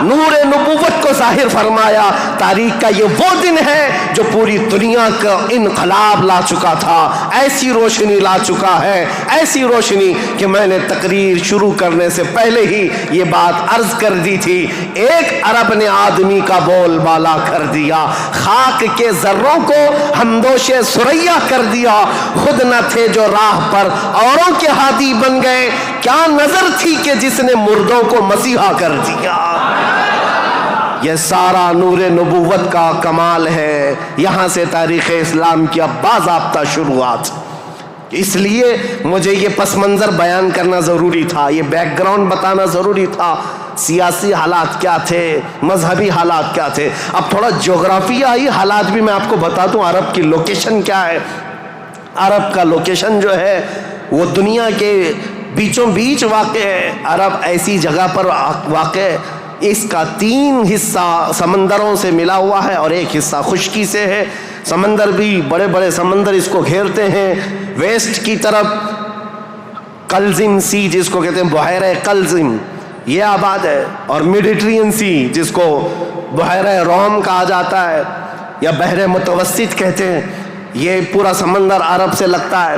نور نبوت کو ظاہر فرمایا. تاریخ کا یہ وہ دن ہے جو پوری دنیا کا انقلاب لا چکا تھا. ایسی روشنی لا چکا ہے، ایسی روشنی کہ میں نے تقریر شروع کرنے سے پہلے ہی یہ بات عرض کر دی تھی. ایک عرب نے آدمی کا بول بالا کر دیا، خاک کے ذروں کو ہمدوش ثریا کر دیا. خود نہ تھے جو راہ پر اوروں کے ہادی بن گئے، کیا نظر تھی کہ جس نے مردوں کو مسیحا کر دیا. یہ سارا نور نبوت کا کمال ہے. یہاں سے تاریخ اسلام کی اب باضابطہ شروعات. اس لیے مجھے یہ پس منظر بیان کرنا ضروری تھا، یہ بیک گراؤنڈ بتانا ضروری تھا. سیاسی حالات کیا تھے، مذہبی حالات کیا تھے. اب تھوڑا جغرافیائی حالات بھی میں آپ کو بتا دوں. عرب کی لوکیشن کیا ہے. عرب کا لوکیشن جو ہے وہ دنیا کے بیچوں بیچ واقع ہے. عرب ایسی جگہ پر واقع ہے، اس کا 3 حصہ سمندروں سے ملا ہوا ہے اور 1 حصہ خشکی سے ہے. سمندر بھی بڑے بڑے سمندر اس کو گھیرتے ہیں. ویسٹ کی طرف قلزم سی جس کو کہتے ہیں بحیرہ قلزم، یہ آباد ہے. اور میڈیٹرین سی جس کو بحیرہ روم کہا جاتا ہے یا بحر متوسط کہتے ہیں، یہ پورا سمندر عرب سے لگتا ہے.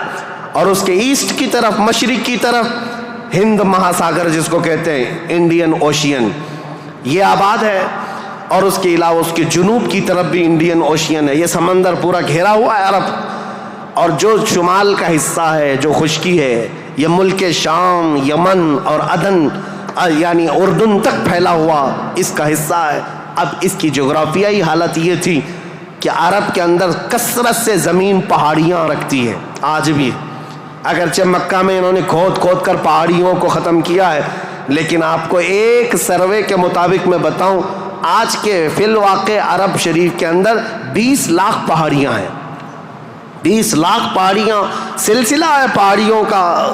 اور اس کے ایسٹ کی طرف، مشرق کی طرف ہند مہاساگر جس کو کہتے ہیں انڈین اوشین، یہ آباد ہے. اور اس کے علاوہ اس کے جنوب کی طرف بھی انڈین اوشین ہے. یہ سمندر پورا گھیرا ہوا ہے عرب. اور جو شمال کا حصہ ہے، جو خشکی ہے، یہ ملک شام، یمن اور عدن یعنی اردن تک پھیلا ہوا اس کا حصہ ہے. اب اس کی جغرافیائی حالت یہ تھی کہ عرب کے اندر کثرت سے زمین پہاڑیاں رکھتی ہے آج بھی. اگرچہ مکہ میں انہوں نے کھود کھود کر پہاڑیوں کو ختم کیا ہے، لیکن آپ کو ایک سروے کے مطابق میں بتاؤں، آج کے فی الواقع عرب شریف کے اندر 20 لاکھ پہاڑیاں ہیں. 20 لاکھ پہاڑیاں، سلسلہ ہے پہاڑیوں کا.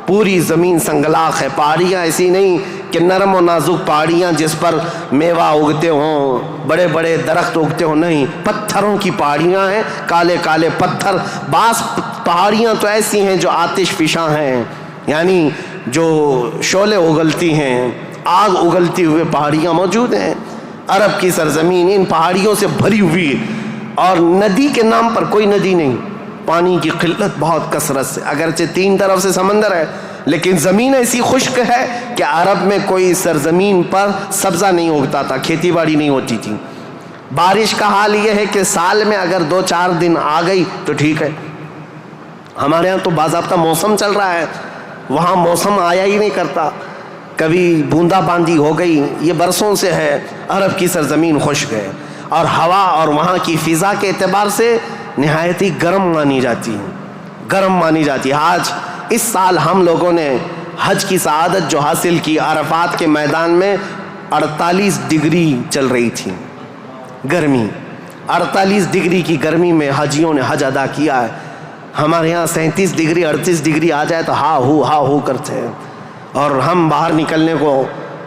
پوری زمین سنگلاخ ہے. پہاڑیاں ایسی نہیں کہ نرم و نازک پہاڑیاں جس پر میوہ اگتے ہوں، بڑے بڑے درخت اگتے ہوں، نہیں، پتھروں کی پہاڑیاں ہیں، کالے کالے پتھر. بعض پہاڑیاں تو ایسی ہیں جو آتش فشاں ہیں، یعنی جو شعلے اگلتی ہیں، آگ اگلتی ہوئے پہاڑیاں موجود ہیں. عرب کی سرزمین ان پہاڑیوں سے بھری ہوئی ہے. اور ندی کے نام پر کوئی ندی نہیں. پانی کی قلت بہت کثرت سے، اگرچہ 3 طرف سے سمندر ہے لیکن زمین ایسی خشک ہے کہ عرب میں کوئی سرزمین پر سبزہ نہیں اگتا تھا، کھیتی باڑی نہیں ہوتی تھی. بارش کا حال یہ ہے کہ سال میں اگر 2-4 دن آ گئی تو ٹھیک ہے. ہمارے ہاں تو باضابطہ موسم چل رہا ہے، وہاں موسم آیا ہی نہیں کرتا، کبھی بوندا باندی ہو گئی. یہ برسوں سے ہے. عرب کی سرزمین خشک ہے اور ہوا اور وہاں کی فضا کے اعتبار سے نہایت ہی گرم مانی جاتی ہے، گرم مانی جاتی ہے. آج اس سال ہم لوگوں نے حج کی سعادت جو حاصل کی، عرفات کے میدان میں 48 ڈگری چل رہی تھی گرمی. 48 ڈگری کی گرمی میں حاجیوں نے حج ادا کیا ہے. ہمارے یہاں 37 ڈگری 38 ڈگری آ جائے تو ہا ہو کرتے ہیں اور ہم باہر نکلنے کو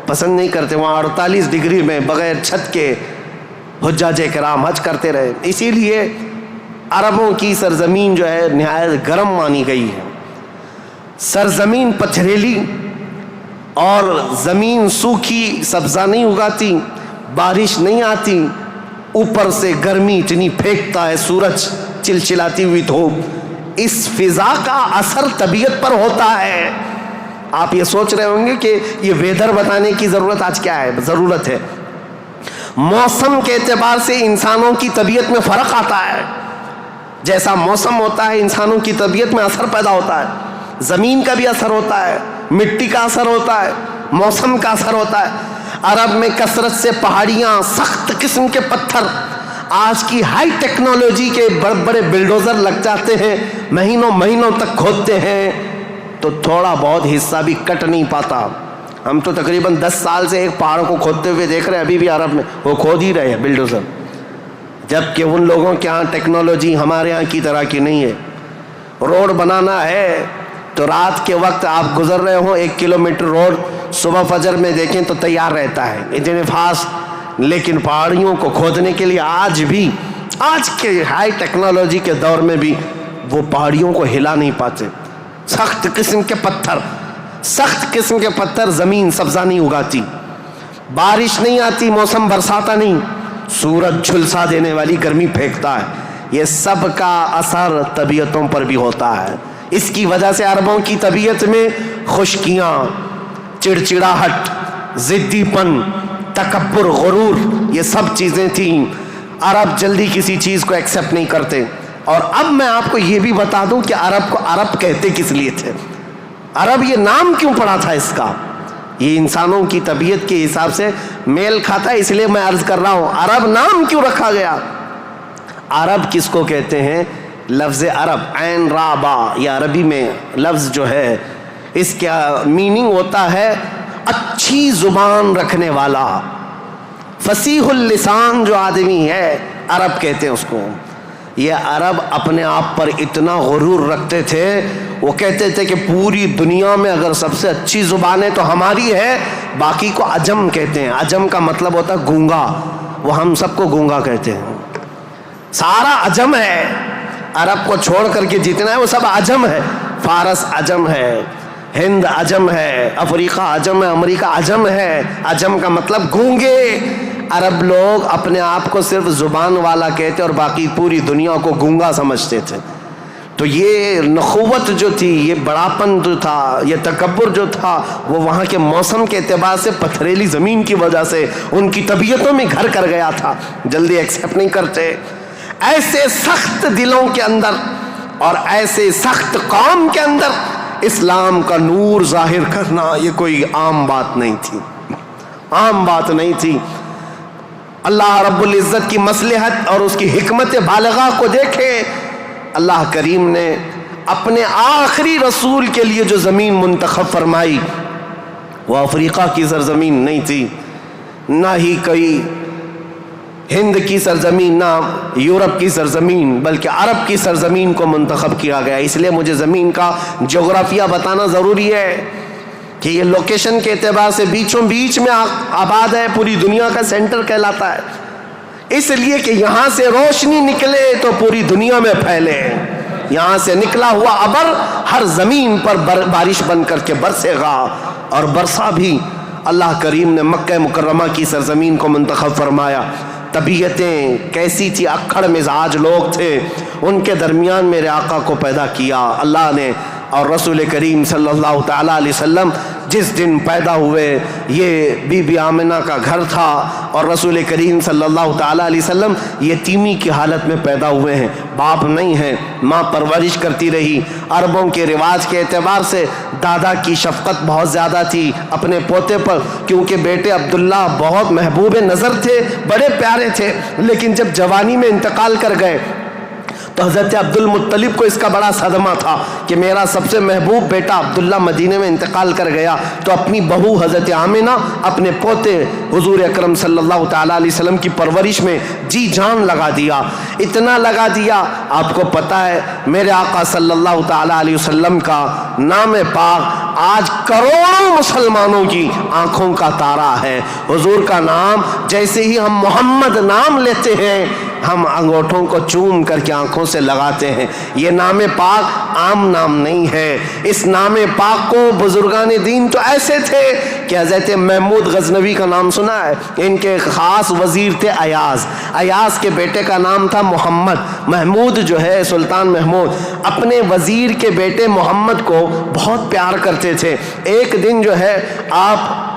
پسند نہیں کرتے. وہاں 48 ڈگری میں بغیر چھت کے حجاج کرام حج کرتے رہے. اسی لیے عربوں کی سرزمین جو ہے نہایت گرم مانی گئی ہے. سرزمین پتھریلی اور زمین سوکھی، سبزہ نہیں اگاتی، بارش نہیں آتی، اوپر سے گرمی اتنی پھینکتا ہے سورج، چلچلاتی ہوئی دھوپ. اس فضا کا اثر طبیعت پر ہوتا ہے. آپ یہ سوچ رہے ہوں گے کہ یہ ویدر بتانے کی ضرورت آج کیا ہے؟ ضرورت ہے. موسم کے اعتبار سے انسانوں کی طبیعت میں فرق آتا ہے. جیسا موسم ہوتا ہے انسانوں کی طبیعت میں اثر پیدا ہوتا ہے. زمین کا بھی اثر ہوتا ہے، مٹی کا اثر ہوتا ہے، موسم کا اثر ہوتا ہے. عرب میں کثرت سے پہاڑیاں، سخت قسم کے پتھر، آج کی ہائی ٹیکنالوجی کے بڑے بڑے بلڈوزر لگ جاتے ہیں، مہینوں تک کھودتے ہیں تو تھوڑا بہت حصہ بھی کٹ نہیں پاتا. ہم تو تقریباً 10 سال سے ایک پہاڑ کو کھودتے ہوئے دیکھ رہے ہیں، ابھی بھی عرب میں وہ کھود ہی رہے ہیں بلڈوزر. جبکہ ان لوگوں کے ہاں ٹیکنالوجی ہمارے ہاں کی طرح کی نہیں ہے. روڈ بنانا ہے تو رات کے وقت آپ گزر رہے ہوں 1 کلومیٹر روڈ، صبح فجر میں دیکھیں تو تیار رہتا ہے اتنے فاسٹ. لیکن پہاڑیوں کو کھودنے کے لیے آج بھی، آج کے ہائی ٹیکنالوجی کے دور میں بھی وہ پہاڑیوں کو ہلا نہیں پاتے. سخت قسم کے پتھر، سخت قسم کے پتھر، زمین سبزہ نہیں اگاتی، بارش نہیں آتی، موسم برساتا نہیں، سورج جھلسا دینے والی گرمی پھینکتا ہے. یہ سب کا اثر طبیعتوں پر بھی ہوتا ہے. اس کی وجہ سے عربوں کی طبیعت میں خشکیاں، چڑچڑاہٹ، ضدی پن، تکبر، غرور، یہ سب چیزیں تھیں. عرب جلدی کسی چیز کو ایکسیپٹ نہیں کرتے. اور اب میں آپ کو یہ بھی بتا دوں کہ عرب کو عرب کہتے کس لیے تھے، عرب یہ نام کیوں پڑا تھا اس کا. یہ انسانوں کی طبیعت کے حساب سے میل کھاتا ہے، اس لیے میں عرض کر رہا ہوں عرب نام کیوں رکھا گیا. عرب کس کو کہتے ہیں؟ لفظ عرب، عین را با، یہ عربی میں لفظ جو ہے اس کا میننگ ہوتا ہے اچھی زبان رکھنے والا، فصیح اللسان جو آدمی ہے عرب کہتے ہیں اس کو. یہ عرب اپنے آپ پر اتنا غرور رکھتے تھے، وہ کہتے تھے کہ پوری دنیا میں اگر سب سے اچھی زبان ہے تو ہماری ہے، باقی کو عجم کہتے ہیں. عجم کا مطلب ہوتا ہے گونگا، وہ ہم سب کو گونگا کہتے ہیں. سارا عجم ہے، عرب کو چھوڑ کر کے جتنا ہے وہ سب عجم ہے. فارس عجم ہے، ہند عجم ہے، افریقہ عجم ہے، امریکہ عجم ہے. عجم کا مطلب گونگے. عرب لوگ اپنے آپ کو صرف زبان والا کہتے اور باقی پوری دنیا کو گونگا سمجھتے تھے. تو یہ نخوت جو تھی، یہ بڑاپن جو تھا، یہ تکبر جو تھا، وہ وہاں کے موسم کے اعتبار سے پتھریلی زمین کی وجہ سے ان کی طبیعتوں میں گھر کر گیا تھا، جلدی ایکسیپٹ نہیں کرتے. ایسے سخت دلوں کے اندر اور ایسے سخت قوم کے اندر اسلام کا نور ظاہر کرنا یہ کوئی عام بات نہیں تھی، عام بات نہیں تھی. اللہ رب العزت کی مصلحت اور اس کی حکمت بالغہ کو دیکھیں. اللہ کریم نے اپنے آخری رسول کے لیے جو زمین منتخب فرمائی وہ افریقہ کی سرزمین نہیں تھی، نہ ہی کوئی ہند کی سرزمین، نہ یورپ کی سرزمین، بلکہ عرب کی سرزمین کو منتخب کیا گیا. اس لیے مجھے زمین کا جغرافیہ بتانا ضروری ہے کہ یہ لوکیشن کے اعتبار سے بیچوں بیچ میں آباد ہے، پوری دنیا کا سینٹر کہلاتا ہے. اس لیے کہ یہاں سے روشنی نکلے تو پوری دنیا میں پھیلے. یہاں سے نکلا ہوا ابر ہر زمین پر بارش بن کر کے برسے گا، اور برسا بھی. اللہ کریم نے مکہ مکرمہ کی سرزمین کو منتخب فرمایا. طبیعتیں کیسی تھی، اکھڑ مزاج لوگ تھے، ان کے درمیان میرے آقا کو پیدا کیا. اللہ نے اور رسول کریم صلی اللہ تعالیٰ علیہ وسلم جس دن پیدا ہوئے یہ بی بی آمنہ کا گھر تھا، اور رسول کریم صلی اللہ تعالیٰ علیہ وسلم یتیمی کی حالت میں پیدا ہوئے ہیں، باپ نہیں ہیں، ماں پرورش کرتی رہی۔ عربوں کے رواج کے اعتبار سے دادا کی شفقت بہت زیادہ تھی اپنے پوتے پر، کیونکہ بیٹے عبداللہ بہت محبوب نظر تھے، بڑے پیارے تھے، لیکن جب جوانی میں انتقال کر گئے تو حضرت عبد المطلب کو اس کا بڑا صدمہ تھا کہ میرا سب سے محبوب بیٹا عبداللہ مدینے میں انتقال کر گیا، تو اپنی بہو حضرت آمنہ اپنے پوتے حضور اکرم صلی اللہ تعالیٰ علیہ وسلم کی پرورش میں جی جان لگا دیا، اتنا لگا دیا۔ آپ کو پتہ ہے میرے آقا صلی اللہ تعالیٰ علیہ وسلم کا نام پاک آج کروڑوں مسلمانوں کی آنکھوں کا تارا ہے۔ حضور کا نام جیسے ہی ہم محمد نام لیتے ہیں ہم انگوٹھوں کو چوم کر کے آنکھوں سے لگاتے ہیں۔ یہ نام پاک عام نام نہیں ہے، اس نام پاک کو بزرگان دین تو ایسے تھے کہ حضرت محمود غزنوی کا نام سنا ہے، ان کے خاص وزیر تھے ایاز، ایاز کے بیٹے کا نام تھا محمد۔ محمود جو ہے سلطان محمود اپنے وزیر کے بیٹے محمد کو بہت پیار کرتے تھے۔ ایک دن جو ہے آپ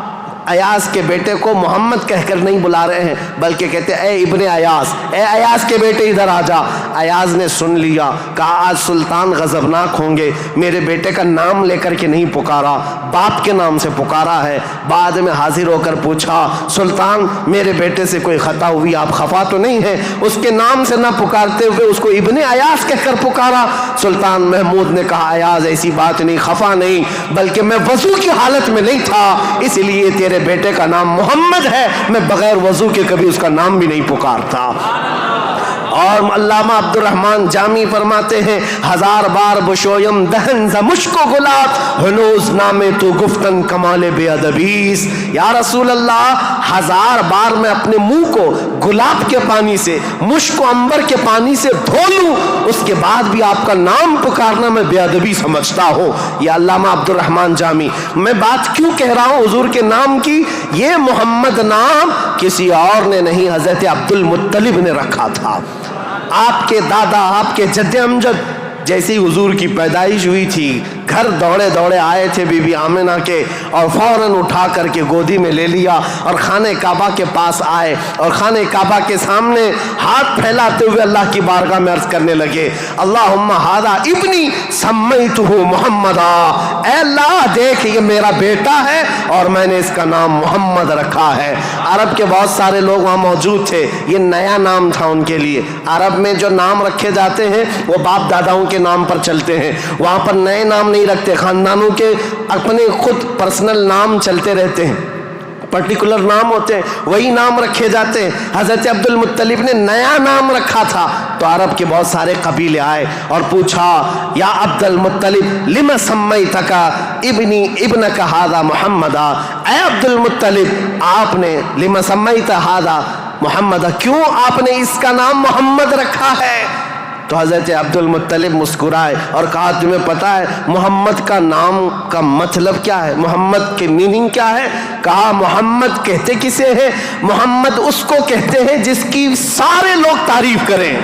ایاز کے بیٹے کو محمد کہہ کر نہیں بلا رہے ہیں بلکہ کہتے اے ابن ایاز، اے ایاز کے بیٹے ادھر آ جا۔ ایاز نے سن لیا، کہا آج سلطان غضبناک ہوں گے، میرے بیٹے کا نام لے کر کے نہیں پکارا، باپ کے نام سے پکارا ہے۔ بعد میں حاضر ہو کر پوچھا سلطان میرے بیٹے سے کوئی خطا ہوئی، آپ خفا تو نہیں ہیں؟ اس کے نام سے نہ پکارتے ہوئے اس کو ابن ایاز کہہ کر پکارا۔ سلطان محمود نے کہا ایاز ایسی بات نہیں، خفا نہیں، بلکہ میں وضو کی حالت میں نہیں تھا اس لیے تیرے بیٹے کا نام محمد ہے، میں بغیر وضو کے کبھی اس کا نام بھی نہیں پکارتا۔ اور علامہ عبد الرحمن جامی فرماتے ہیں ہزار بار بشویم دہن ز مشک و گلاب ہنوز نامے تو گفتن کمال بے ادبیس۔ یا رسول اللہ ہزار بار میں اپنے منہ کو گلاب کے پانی سے، مشک و عنبر کے پانی سے دھو لوں، اس کے بعد بھی آپ کا نام پکارنا میں بے ادبی سمجھتا ہوں۔ یہ علامہ عبد الرحمن جامی۔ میں بات کیوں کہہ رہا ہوں حضور کے نام کی؟ یہ محمد نام کسی اور نے نہیں، حضرت عبد المطلب نے رکھا تھا۔ آپ کے دادا، آپ کے جد امجد جیسی حضور کی پیدائش ہوئی تھی گھر دوڑے دوڑے آئے تھے بی بی آمنہ کے، اور فوراً اٹھا کر کے گودی میں لے لیا اور خانہ کعبہ کے پاس آئے اور خانہ کعبہ کے سامنے ہاتھ پھیلاتے ہوئے اللہ کی بارگاہ میں عرض کرنے لگے اللہم ھذا ابنی سمیتہ محمدا، اے اللہ دیکھ یہ میرا بیٹا ہے اور میں نے اس کا نام محمد رکھا ہے۔ عرب کے بہت سارے لوگ وہاں موجود تھے، یہ نیا نام تھا ان کے لیے۔ عرب میں جو نام رکھے جاتے ہیں وہ باپ داداؤں کے نام پر چلتے ہیں، وہاں پر نئے نام نہیں رکھتے، خاندانوں کے اپنے خود پرسنل نام چلتے رہتے ہیں، پرٹیکولر نام ہوتے ہیں وہی نام رکھے جاتے ہیں۔ حضرت عبد المطلب نے نیا نام رکھا تھا تو عرب کے بہت سارے قبیلے آئے اور پوچھا یا عبد المطلب لم سمیتک ابنی ابنک ھذا محمدا، اے عبد المطلب آپ نے لم سمیت ھذا محمدا، کیوں آپ نے اس کا نام محمد رکھا ہے؟ تو حضرت عبد المطلب مسکرائے اور کہا تمہیں پتہ ہے محمد کا نام کا مطلب کیا ہے، محمد کی میننگ کیا ہے؟ کہا محمد کہتے کسے ہیں؟ محمد اس کو کہتے ہیں جس کی سارے لوگ تعریف کریں،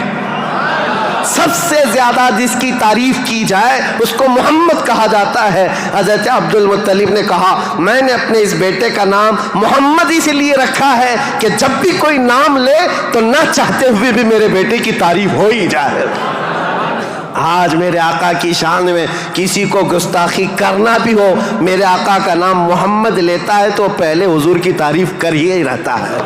سب سے زیادہ جس کی تعریف کی جائے اس کو محمد کہا جاتا ہے۔ حضرت عبد المطلب نے کہا میں نے اپنے اس بیٹے کا نام محمد اس لیے رکھا ہے کہ جب بھی کوئی نام لے تو نہ چاہتے ہوئے بھی میرے بیٹے کی تعریف ہو ہی جائے۔ آج میرے آقا کی شان میں کسی کو گستاخی کرنا بھی ہو، میرے آقا کا نام محمد لیتا ہے تو پہلے حضور کی تعریف کر ہی رہتا ہے،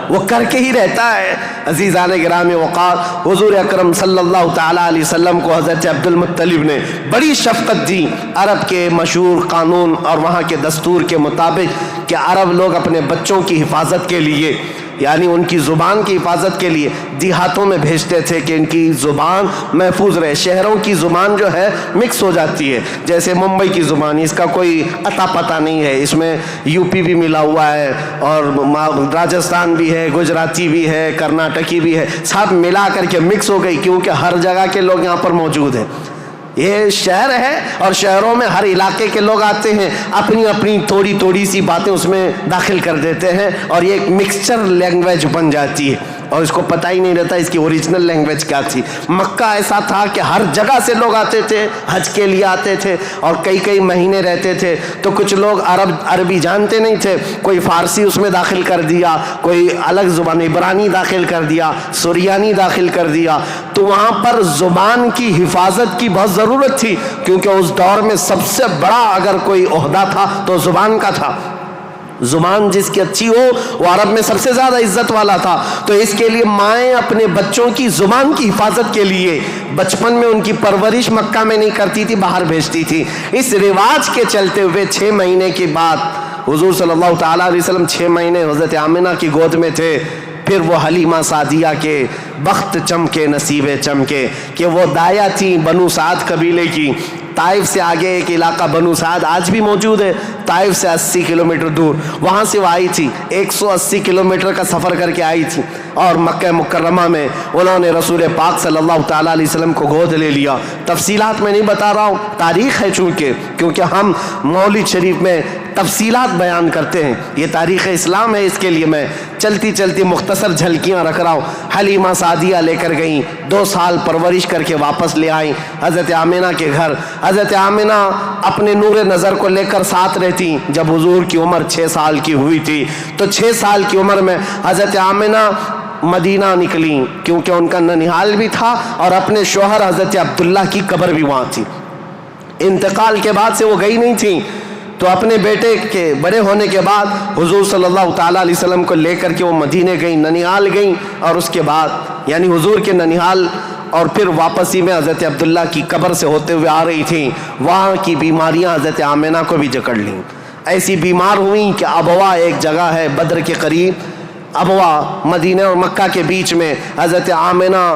وہ کر کے ہی رہتا ہے۔ عزیزان گرامی وقار، حضور اکرم صلی اللہ تعالیٰ علیہ وسلم کو حضرت عبد المطلب نے بڑی شفقت دی۔ عرب کے مشہور قانون اور وہاں کے دستور کے مطابق کہ عرب لوگ اپنے بچوں کی حفاظت کے لیے، یعنی ان کی زبان کی حفاظت کے لیے دیہاتوں میں بھیجتے تھے کہ ان کی زبان محفوظ رہے۔ شہروں کی زبان جو ہے مکس ہو جاتی ہے، جیسے ممبئی کی زبان، اس کا کوئی اتا پتہ نہیں ہے، اس میں یو پی بھی ملا ہوا ہے اور راجستھان بھی ہے، گجراتی بھی ہے، کرناٹکی بھی ہے، سب ملا کر کے مکس ہو گئی کیونکہ ہر جگہ کے لوگ یہاں پر موجود ہیں۔ یہ شہر ہے اور شہروں میں ہر علاقے کے لوگ آتے ہیں، اپنی اپنی تھوڑی تھوڑی سی باتیں اس میں داخل کر دیتے ہیں اور یہ ایک مکسچر لینگویج بن جاتی ہے۔ اور اس کو پتہ ہی نہیں رہتا اس کی اوریجنل لینگویج کیا تھی۔ مکہ ایسا تھا کہ ہر جگہ سے لوگ آتے تھے، حج کے لیے آتے تھے اور کئی کئی مہینے رہتے تھے، تو کچھ لوگ عربی جانتے نہیں تھے، کوئی فارسی اس میں داخل کر دیا، کوئی الگ زبان عبرانی داخل کر دیا، سریانی داخل کر دیا، تو وہاں پر زبان کی حفاظت کی بہت ضرورت تھی، کیونکہ اس دور میں سب سے بڑا اگر کوئی عہدہ تھا تو زبان کا تھا۔ زبان جس کی اچھی ہو وہ عرب میں سب سے زیادہ عزت والا تھا، تو اس کے لیے مائیں اپنے بچوں کی زبان کی حفاظت کے لیے بچپن میں ان کی پرورش مکہ میں نہیں کرتی تھی، باہر بھیجتی تھی۔ اس رواج کے چلتے ہوئے 6 مہینے کے بعد حضور صلی اللہ تعالیٰ علیہ وسلم 6 مہینے حضرت آمنہ کی گود میں تھے، پھر وہ حلیمہ سعدیہ کے بخت چمکے، نصیبے چمکے کہ وہ دایا تھیں بنو سعد قبیلے کی۔ طائف سے آگے ایک علاقہ بنو سعد آج بھی موجود ہے، طائف سے 80 کلومیٹر دور، وہاں سے وہ آئی تھی، 180 کلومیٹر کا سفر کر کے آئی تھی، اور مکہ مکرمہ میں انہوں نے رسول پاک صلی اللہ تعالیٰ علیہ وسلم کو گود لے لیا۔ تفصیلات میں نہیں بتا رہا ہوں، تاریخ ہے کیونکہ ہم مولد شریف میں تفصیلات بیان کرتے ہیں، یہ تاریخ اسلام ہے، اس کے لیے میں چلتی چلتی مختصر جھلکیاں رکھ رہا ہوں۔ حلیمہ سعدیہ لے کر گئیں، 2 سال پرورش کر کے واپس لے آئیں حضرت آمنہ کے گھر۔ حضرت آمنہ اپنے نور نظر کو لے کر ساتھ رہتی۔ جب حضور کی عمر 6 سال کی ہوئی تھی تو 6 سال کی عمر میں حضرت آمنہ مدینہ نکلی، کیونکہ ان کا ننیحال بھی تھا اور اپنے شوہر حضرت عبداللہ کی قبر بھی وہاں تھی۔ انتقال کے بعد سے وہ گئی نہیں تھی، تو اپنے بیٹے کے بڑے ہونے کے بعد حضور صلی اللہ تعالیٰ علیہ وسلم کو لے کر کے وہ مدینے گئیں، ننیحال گئیں، اور اس کے بعد یعنی حضور کے ننیحال اور پھر واپسی میں حضرت عبداللہ کی قبر سے ہوتے ہوئے آ رہی تھیں، وہاں کی بیماریاں حضرت آمنہ کو بھی جکڑ لیں، ایسی بیمار ہوئیں کہ ابوا ایک جگہ ہے بدر کے قریب، ابوا مدینہ اور مکہ کے بیچ میں، حضرت آمنہ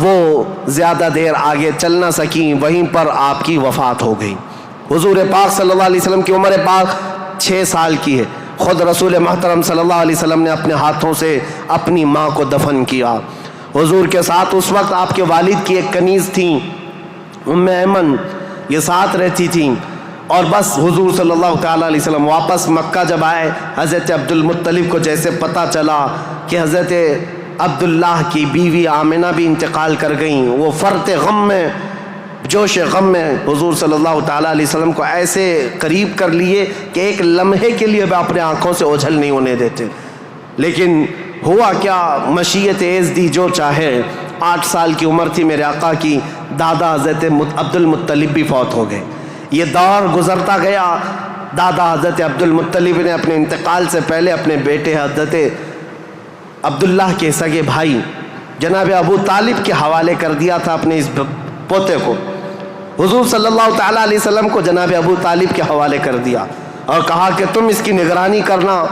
وہ زیادہ دیر آگے چل نہ سکیں، وہیں پر آپ کی وفات ہو گئی۔ حضور پاک صلی اللہ علیہ وسلم کی عمر پاک 6 سال کی ہے، خود رسول محترم صلی اللہ علیہ وسلم نے اپنے ہاتھوں سے اپنی ماں کو دفن کیا۔ حضور کے ساتھ اس وقت آپ کے والد کی ایک کنیز تھیں ام ایمن، یہ ساتھ رہتی تھیں، اور بس حضور صلی اللہ تعالیٰ علیہ وسلم واپس مکہ جب آئے، حضرت عبد المطلب کو جیسے پتہ چلا کہ حضرت عبداللہ کی بیوی آمنہ بھی انتقال کر گئیں، وہ فرط غم میں، جوش غم میں حضور صلی اللہ تعالیٰ علیہ وسلم کو ایسے قریب کر لیے کہ ایک لمحے کے لیے بھی اپنے آنکھوں سے اوجھل نہیں ہونے دیتے۔ لیکن ہوا کیا، مشیت ایز دی جو چاہے، 8 سال کی عمر تھی میرے آقا کی، دادا حضرت عبد المطلب بھی فوت ہو گئے۔ یہ دور گزرتا گیا، دادا حضرت عبد المطلب نے اپنے انتقال سے پہلے اپنے بیٹے حضرت عبداللہ کے سگے بھائی جناب ابو طالب کے حوالے کر دیا تھا اپنے اس پوتے کو۔ حضور صلی اللہ تعالیٰ علیہ وسلم کو جناب ابو طالب کے حوالے کر دیا اور کہا کہ تم اس کی نگرانی کرنا۔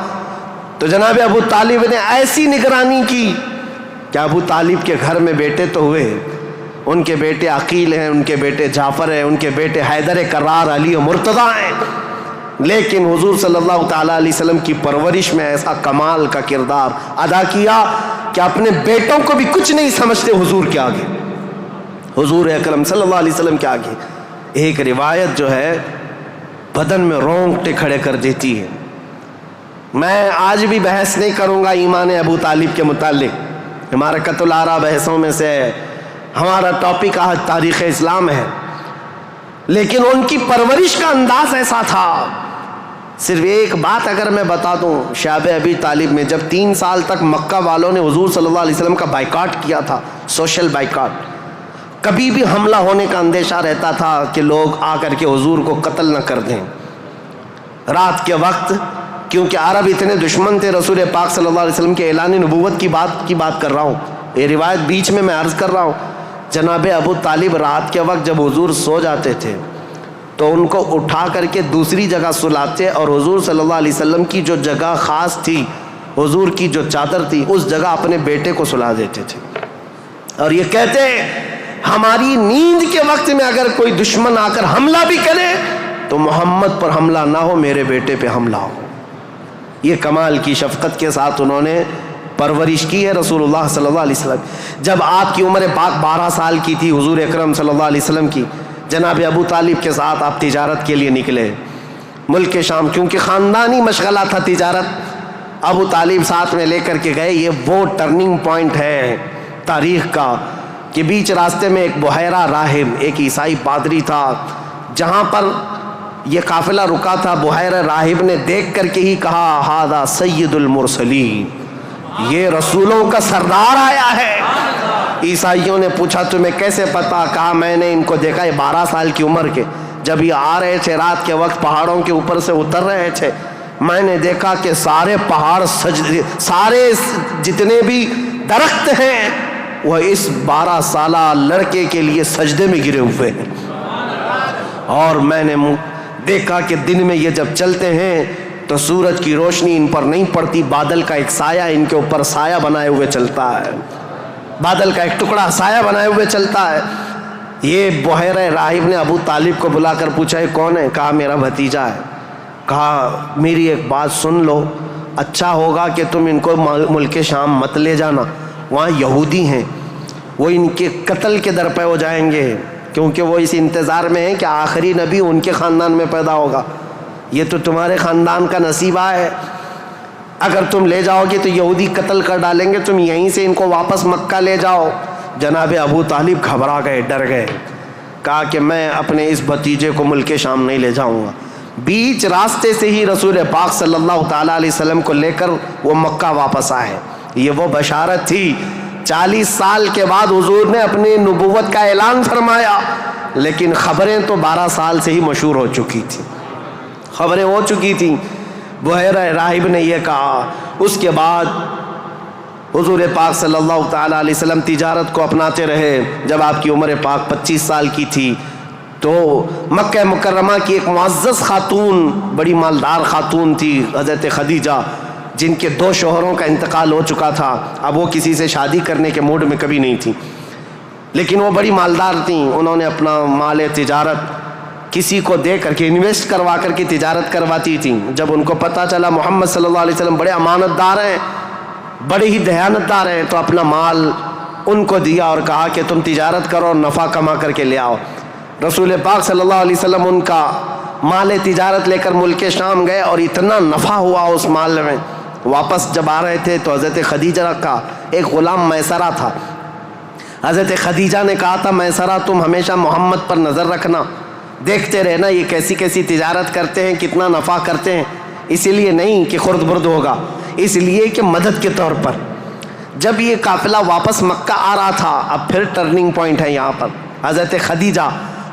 تو جناب ابو طالب نے ایسی نگرانی کی کہ ابو طالب کے گھر میں بیٹے تو ہوئے، ان کے بیٹے عقیل ہیں، ان کے بیٹے جعفر ہیں، ان کے بیٹے حیدر کرار، علی و مرتضیٰ ہیں، لیکن حضور صلی اللہ تعالیٰ علیہ وسلم کی پرورش میں ایسا کمال کا کردار ادا کیا کہ اپنے بیٹوں کو بھی کچھ نہیں سمجھتے حضور کے آگے، حضور اکرم صلی اللہ علیہ وسلم کے آگے۔ ایک روایت جو ہے بدن میں رونگٹے کھڑے کر دیتی ہے۔ میں آج بھی بحث نہیں کروں گا ایمان ابو طالب کے متعلق، ہمارا قتل آرا بحثوں میں سے ہے، ہمارا ٹاپک آج تاریخ اسلام ہے، لیکن ان کی پرورش کا انداز ایسا تھا۔ صرف ایک بات اگر میں بتا دوں، شعب ابی طالب میں جب 3 سال تک مکہ والوں نے حضور صلی اللہ علیہ وسلم کا بائیکاٹ کیا تھا، سوشل بائیکاٹ، کبھی بھی حملہ ہونے کا اندیشہ رہتا تھا کہ لوگ آ کر کے حضور کو قتل نہ کر دیں۔ رات کے وقت، کیونکہ عرب اتنے دشمن تھے رسول پاک صلی اللہ علیہ وسلم کے اعلان نبوت کی بات کر رہا ہوں، یہ روایت بیچ میں عرض کر رہا ہوں، جناب ابو طالب رات کے وقت جب حضور سو جاتے تھے تو ان کو اٹھا کر کے دوسری جگہ سلاتے اور حضور صلی اللہ علیہ وسلم کی جو جگہ خاص تھی، حضور کی جو چادر تھی، اس جگہ اپنے بیٹے کو سلا دیتے تھے، اور یہ کہتے ہماری نیند کے وقت میں اگر کوئی دشمن آ کر حملہ بھی کرے تو محمد پر حملہ نہ ہو، میرے بیٹے پہ حملہ ہو۔ یہ کمال کی شفقت کے ساتھ انہوں نے پرورش کی ہے رسول اللہ صلی اللہ علیہ وسلم۔ جب آپ کی عمر پاک 12 سال کی تھی حضور اکرم صلی اللہ علیہ وسلم کی، جناب ابو طالب کے ساتھ آپ تجارت کے لیے نکلے ملک شام، کیونکہ خاندانی مشغلہ تھا تجارت، ابو طالب ساتھ میں لے کر کے گئے. یہ وہ ٹرننگ پوائنٹ ہے تاریخ کا کہ بیچ راستے میں ایک بحیرہ راہب، ایک عیسائی پادری تھا، جہاں پر یہ قافلہ رکا تھا. بحیرہ راہب نے دیکھ کر کے ہی کہا ھذا سید المرسلین، یہ رسولوں کا سردار آیا ہے. عیسائیوں نے پوچھا تمہیں کیسے پتا؟ کہا میں نے ان کو دیکھا، یہ 12 سال کی عمر کے، جب یہ آ رہے تھے رات کے وقت پہاڑوں کے اوپر سے اتر رہے تھے، میں نے دیکھا کہ سارے پہاڑ سارے جتنے بھی درخت ہیں وہ اس 12 سالہ لڑکے کے لیے سجدے میں گرے ہوئے ہیں. اور میں نے دیکھا کہ دن میں یہ جب چلتے ہیں تو سورج کی روشنی ان پر نہیں پڑتی، بادل کا ایک سایہ ان کے اوپر سایہ بنائے ہوئے چلتا ہے، بادل کا ایک ٹکڑا سایہ بنائے ہوئے چلتا ہے. یہ بحیرہ راہب نے ابو طالب کو بلا کر پوچھا یہ کون ہے؟ کہا میرا بھتیجا ہے. کہا میری ایک بات سن لو، اچھا ہوگا کہ تم ان کو ملک شام مت لے جانا، وہاں یہودی ہیں، وہ ان کے قتل کے در پہ ہو جائیں گے، کیونکہ وہ اس انتظار میں ہیں کہ آخری نبی ان کے خاندان میں پیدا ہوگا. یہ تو تمہارے خاندان کا نصیبہ ہے، اگر تم لے جاؤ گے تو یہودی قتل کر ڈالیں گے، تم یہیں سے ان کو واپس مکہ لے جاؤ. جناب ابو طالب گھبرا گئے، ڈر گئے. کہا کہ میں اپنے اس بھتیجے کو ملک شام نہیں لے جاؤں گا. بیچ راستے سے ہی رسول پاک صلی اللہ تعالیٰ علیہ وسلم کو لے کر وہ مکہ واپس آئے. یہ وہ بشارت تھی، 40 سال کے بعد حضور نے اپنی نبوت کا اعلان فرمایا، لیکن خبریں تو 12 سال سے ہی مشہور ہو چکی تھیں، خبریں ہو چکی تھیں. بحیرہ راہب نے یہ کہا. اس کے بعد حضور پاک صلی اللہ تعالیٰ علیہ وسلم تجارت کو اپناتے رہے. جب آپ کی عمر پاک 25 سال کی تھی تو مکہ مکرمہ کی ایک معزز خاتون، بڑی مالدار خاتون تھی، حضرت خدیجہ، جن کے 2 شوہروں کا انتقال ہو چکا تھا. اب وہ کسی سے شادی کرنے کے موڈ میں کبھی نہیں تھی، لیکن وہ بڑی مالدار تھیں. انہوں نے اپنا مال تجارت کسی کو دے کر کے انویسٹ کروا کر کے تجارت کرواتی تھیں. جب ان کو پتہ چلا محمد صلی اللہ علیہ وسلم بڑے امانت دار ہیں، بڑے ہی دیانت دار ہیں، تو اپنا مال ان کو دیا اور کہا کہ تم تجارت کرو اور نفع کما کر کے لے آؤ. رسول پاک صلی اللہ علیہ وسلم ان کا مال تجارت لے کر ملک شام گئے اور اتنا نفع ہوا اس مال میں. واپس جب آ رہے تھے تو حضرت خدیجہ کا ایک غلام میسرہ تھا. حضرت خدیجہ نے کہا تھا میسرہ تم ہمیشہ محمد پر نظر رکھنا، دیکھتے رہنا یہ کیسی کیسی تجارت کرتے ہیں، کتنا نفع کرتے ہیں. اسی لیے نہیں کہ خرد برد ہوگا، اس لیے کہ مدد کے طور پر. جب یہ قافلہ واپس مکہ آ رہا تھا، اب پھر ٹرننگ پوائنٹ ہے یہاں پر. حضرت خدیجہ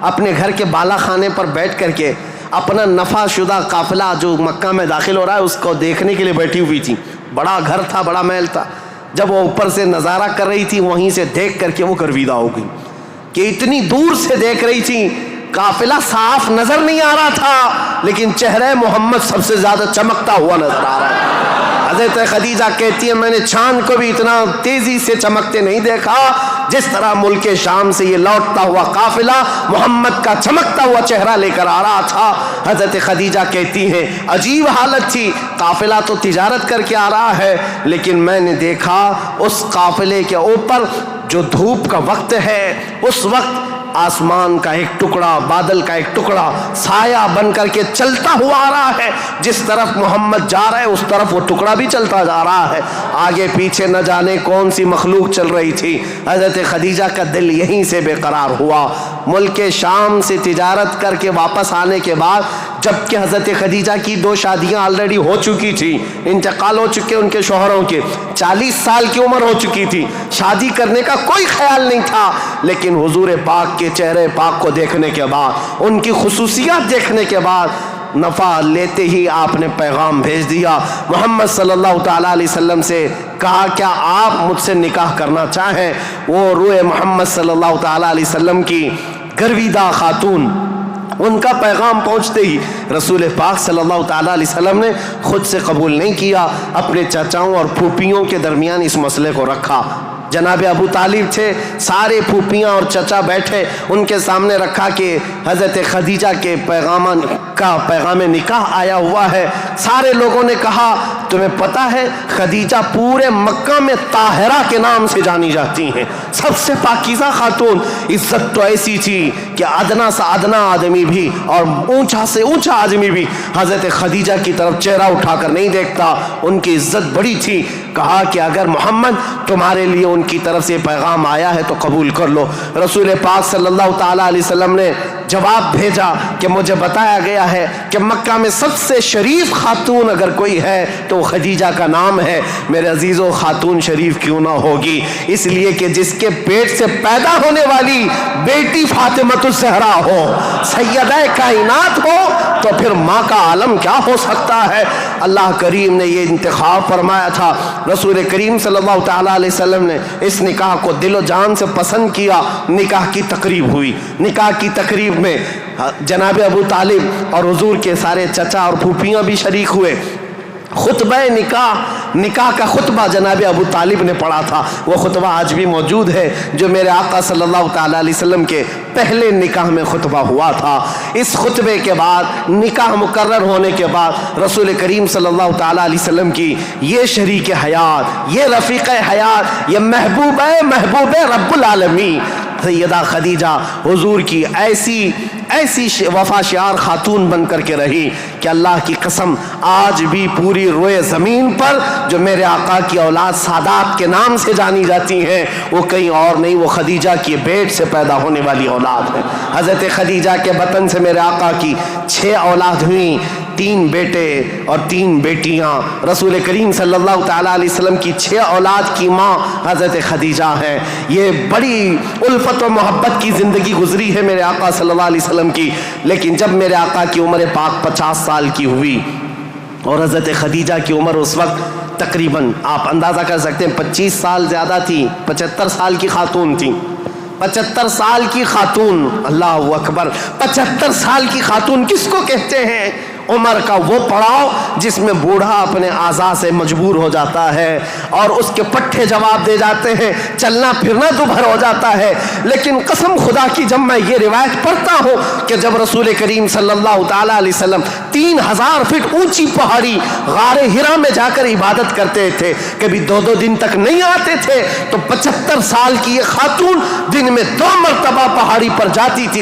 اپنے گھر کے بالا خانے پر بیٹھ کر کے اپنا نفع شدہ قافلہ جو مکہ میں داخل ہو رہا ہے اس کو دیکھنے کے لیے بیٹھی ہوئی تھی. بڑا گھر تھا، بڑا محل تھا. جب وہ اوپر سے نظارہ کر رہی تھی، وہیں سے دیکھ کر کے وہ گرویدہ ہو گئی کہ اتنی دور سے دیکھ رہی تھی، قافلہ صاف نظر نہیں آ رہا تھا، لیکن چہرہ محمد سب سے زیادہ چمکتا ہوا نظر آ رہا ہے. حضرت خدیجہ کہتی ہے میں نے چاند کو بھی اتنا تیزی سے چمکتے نہیں دیکھا جس طرح ملک شام سے یہ لوٹتا ہوا قافلہ محمد کا چمکتا ہوا چہرہ لے کر آ رہا تھا. حضرت خدیجہ کہتی ہیں عجیب حالت تھی، قافلہ تو تجارت کر کے آ رہا ہے، لیکن میں نے دیکھا اس قافلے کے اوپر جو دھوپ کا وقت ہے اس وقت آسمان کا ایک ٹکڑا، بادل کا ایک ٹکڑا سایہ بن کر کے چلتا ہوا آ رہا ہے. جس طرف محمد جا رہا ہے اس طرف وہ ٹکڑا بھی چلتا جا رہا ہے. آگے پیچھے نہ جانے کون سی مخلوق چل رہی تھی. حضرت خدیجہ کا دل یہیں سے بے قرار ہوا. ملک شام سے تجارت کر کے واپس آنے کے بعد، جبکہ حضرت خدیجہ کی 2 شادیاں آلریڈی ہو چکی تھی، انتقال ہو چکے ان کے شوہروں کے، 40 سال کی عمر ہو چکی تھی، شادی کرنے کا کوئی خیال نہیں تھا. لیکن حضور پاک کے چہرے پاک کو دیکھنے کے بعد، ان کی خصوصیات دیکھنے کے بعد، نفع لیتے ہی آپ نے پیغام بھیج دیا محمد صلی اللہ تعالیٰ علیہ وسلم سے. کہا کیا آپ مجھ سے نکاح کرنا چاہیں؟ وہ روح محمد صلی اللہ تعالیٰ علیہ وسلم کی گرویدہ خاتون، ان کا پیغام پہنچتے ہی رسول پاک صلی اللہ تعالیٰ علیہ وسلم نے خود سے قبول نہیں کیا، اپنے چچاؤں اور پھوپھیوں کے درمیان اس مسئلے کو رکھا. جناب ابو طالب تھے، سارے پھوپھیاں اور چچا بیٹھے، ان کے سامنے رکھا کہ حضرت خدیجہ کے پیغام نکاح آیا ہوا ہے. سارے لوگوں نے کہا تمہیں پتہ ہے خدیجہ پورے مکہ میں طاہرہ کے نام سے جانی جاتی ہیں، سب سے پاکیزہ خاتون. عزت تو ایسی تھی کہ ادنا سے ادنا آدمی بھی اور اونچا سے اونچا آدمی بھی حضرت خدیجہ کی طرف چہرہ اٹھا کر نہیں دیکھتا. ان کی عزت بڑی تھی. کہا کہ اگر محمد تمہارے لیے ان کی طرف سے پیغام آیا ہے تو قبول کر لو. رسول پاک صلی اللہ تعالیٰ علیہ وسلم نے جواب بھیجا کہ مجھے بتایا گیا ہے کہ مکہ میں سب سے شریف خاتون اگر کوئی ہے تو خدیجہ کا نام ہے. میرے عزیزو خاتون شریف کیوں نہ ہوگی؟ اس لیے کہ جس کے پیٹ سے پیدا ہونے والی بیٹی فاطمۃ الزہرا ہو, سیدہ کائنات ہو, تو پھر ماں کا عالم کیا ہو سکتا ہے؟ اللہ کریم نے یہ انتخاب فرمایا تھا. رسول کریم صلی اللہ تعالیٰ علیہ وسلم نے اس نکاح کو دل و جان سے پسند کیا. نکاح کی تقریب ہوئی. نکاح کی تقریب میں جناب ابو طالب اور حضور کے سارے چچا اور پھوپھیاں بھی شریک ہوئے. خطبہ نکاح کا خطبہ جناب ابو طالب نے پڑھا تھا. وہ خطبہ آج بھی موجود ہے جو میرے آقا صلی اللہ تعالیٰ علیہ وسلم کے پہلے نکاح میں خطبہ ہوا تھا. اس خطبے کے بعد نکاح مقرر ہونے کے بعد رسول کریم صلی اللہ تعالیٰ علیہ وسلم کی یہ شریک حیات, یہ رفیق حیات, یہ محبوب رب العالمین سیدہ خدیجہ حضور کی ایسی وفا شعار خاتون بن کر کے رہی کہ اللہ کی قسم آج بھی پوری روئے زمین پر جو میرے آقا کی اولاد سادات کے نام سے جانی جاتی ہیں وہ کہیں اور نہیں, وہ خدیجہ کی بیٹ سے پیدا ہونے والی اولاد ہے. حضرت خدیجہ کے بطن سے میرے آقا کی 6 اولاد ہوئیں, 3 بیٹے اور 3 بیٹیاں. رسول کریم صلی اللہ تعالیٰ علیہ وسلم کی 6 اولاد کی ماں حضرت خدیجہ ہے. یہ بڑی الفت و محبت کی زندگی گزری ہے میرے آقا صلی اللہ علیہ وسلم کی. لیکن جب میرے آقا کی عمر پاک 50 سال کی ہوئی اور حضرت خدیجہ کی عمر اس وقت تقریباً آپ اندازہ کر سکتے ہیں 25 سال زیادہ تھی, 75 سال کی خاتون تھی. 75 سال کی خاتون, اللہ اکبر, 75 سال کی خاتون کس کو کہتے ہیں؟ عمر کا وہ پڑاؤ جس میں بوڑھا اپنے اعضاء سے مجبور ہو جاتا ہے اور اس کے پٹھے جواب دے جاتے ہیں, چلنا پھرنا دوبھر ہو جاتا ہے. لیکن قسم خدا کی جب میں یہ روایت پڑھتا ہوں کہ جب رسول کریم صلی اللہ تعالیٰ علیہ وسلم 3000 فٹ اونچی پہاڑی غار ہرا میں جا کر عبادت کرتے تھے, کبھی 2 دن تک نہیں آتے تھے, تو 75 سال کی یہ خاتون دن میں 2 مرتبہ پہاڑی پر جاتی تھی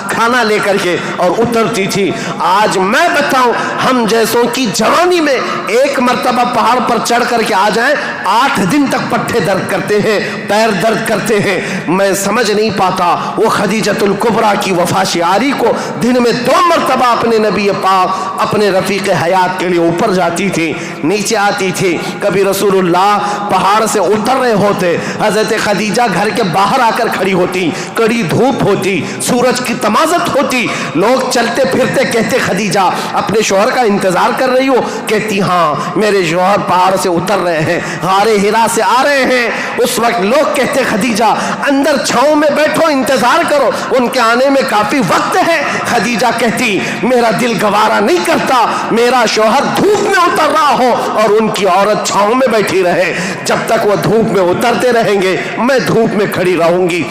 کھانا لے کر کے اور اترتی تھی. آج میں بتاؤں ہم جیسوں کی جوانی میں 1 مرتبہ پہاڑ پر چڑھ کر کے آ جائیں 8 دن تک پٹھے درد کرتے ہیں, پیر درد کرتے ہیں. میں سمجھ نہیں پاتا وہ خدیجۃ الکبریٰ کی وفا شعاری کو دن میں 2 مرتبہ اپنے نبی پاک اپنے رفیق حیات کے لیے اوپر جاتی تھی, نیچے آتی تھی. کبھی رسول اللہ پہاڑ سے اتر رہے ہوتے, حضرت خدیجہ گھر کے باہر آ کر کھڑی ہوتی, کڑی دھوپ ہوتی, سورج کی تمازت ہوتی, لوگ چلتے پھرتے کہتے خدیجہ اپنے شوہر کا انتظار کر رہی ہو؟ کہتی ہاں میرے شوہر پہاڑ سے اتر رہے ہیں, غار ہرا سے آ رہے ہیں. اس وقت لوگ کہتے خدیجہ اندر چھاؤں میں بیٹھو, انتظار کرو, ان کے آنے میں کافی وقت ہے. خدیجہ کہتی میرا دل گوارا نہیں کرتا میرا شوہر دھوپ میں اتر رہا ہو اور ان کی عورت چھاؤں میں بیٹھی رہے. جب تک وہ دھوپ میں اترتے رہیں گے میں دھوپ میں کھڑی رہوں گی.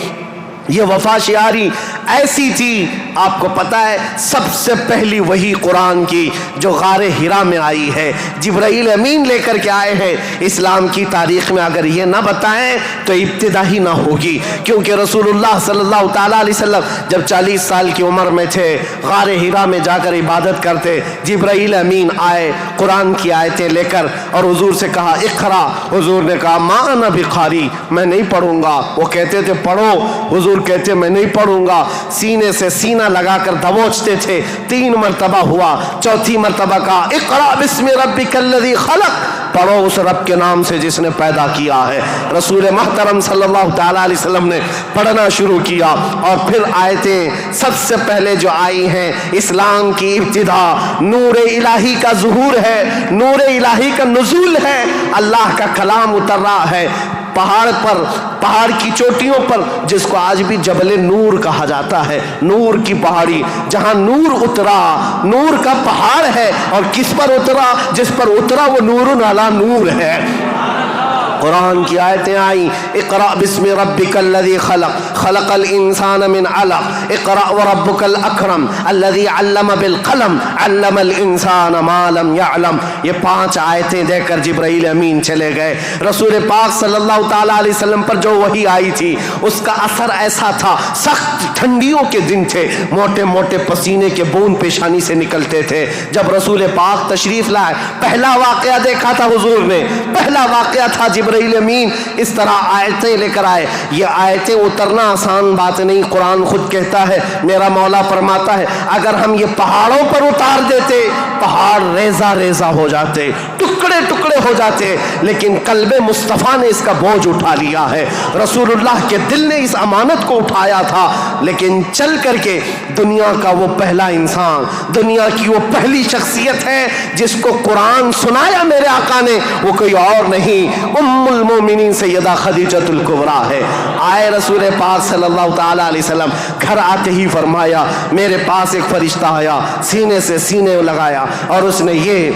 یہ وفا شعاری ایسی تھی. آپ کو پتا ہے سب سے پہلی وہی قرآن کی جو غار ہرا میں آئی ہے, جبرائیل امین لے کر کے آئے ہیں. اسلام کی تاریخ میں اگر یہ نہ بتائیں تو ابتدا ہی نہ ہوگی, کیونکہ رسول اللہ صلی اللہ تعالیٰ علیہ وسلم جب 40 سال کی عمر میں تھے غار ہرا میں جا کر عبادت کرتے, جبرائیل امین آئے قرآن کی آیتیں لے کر اور حضور سے کہا اقرا. حضور نے کہا ما انا بقاری, میں نہیں پڑھوں گا. وہ کہتے تھے پڑھو, حضور کہتے میں نہیں پڑھوں گا. سینے سے سینہ لگا کر دبوچتے تھے. 3 مرتبہ ہوا, 4تھی مرتبہ کہا اقرا بسم ربک الذی خلق, پڑھو اس رب کے نام سے جس نے پیدا کیا ہے. رسول محترم صلی اللہ تعالیٰ علیہ وسلم نے پڑھنا شروع کیا اور پھر آیتیں سب سے پہلے جو آئی ہیں اسلام کی ابتدا نور الہی کا ظہور ہے, نور الہی کا نزول ہے. اللہ کا کلام اتر رہا ہے پہاڑ پر, پہاڑ کی چوٹیوں پر, جس کو آج بھی جبل نور کہا جاتا ہے. نور کی پہاڑی جہاں نور اترا, نور کا پہاڑ ہے. اور کس پر اترا؟ جس پر اترا وہ نور علی نور ہے. قرآن کی آیتیں آئیں، اقرأ بسم ربک الذی خلق خلق الانسان من علق اقرأ وربک الاکرم الذی علم بالقلم علم الانسان ما لم يعلم. یہ 5 آیتیں دے کر جبرائیل امین چلے گئے. رسول پاک صلی اللہ تعالیٰ علیہ وسلم پر جو وحی آئی تھی اس کا اثر ایسا تھا، سخت ٹھنڈیوں کے دن تھے، موٹے موٹے پسینے کے بوند پیشانی سے نکلتے تھے. جب رسول پاک تشریف لائے پہلا واقعہ دیکھا تھا حضور نے، پہلا واقعہ تھا جبرائیل امین اس طرح آیتیں لے کر آئے. یہ آیتیں اترنا آسان بات نہیں. قرآن خود کہتا ہے، میرا مولا فرماتا ہے اگر ہم یہ پہاڑوں پر اتار دیتے پہاڑ ریزہ ریزہ ہو جاتے، ٹکڑے ٹکڑے ہو جاتے، لیکن قلب مصطفیٰ نے اس کا بوجھ اٹھا لیا ہے. رسول اللہ کے دل نے اس امانت کو اٹھایا تھا، لیکن چل کر کے دنیا کا وہ پہلا انسان، دنیا کی وہ پہلی شخصیت ہے جس کو قرآن سنایا میرے آقا نے، وہ کوئی اور نہیں، ام المومنین سیدہ خدیجۃ الکبریٰ ہے. آئے رسول پاک صلی اللہ تعالیٰ علیہ وسلم، گھر آتے ہی فرمایا میرے پاس ایک فرشتہ آیا، سینے سے سینے لگایا اور اس نے یہ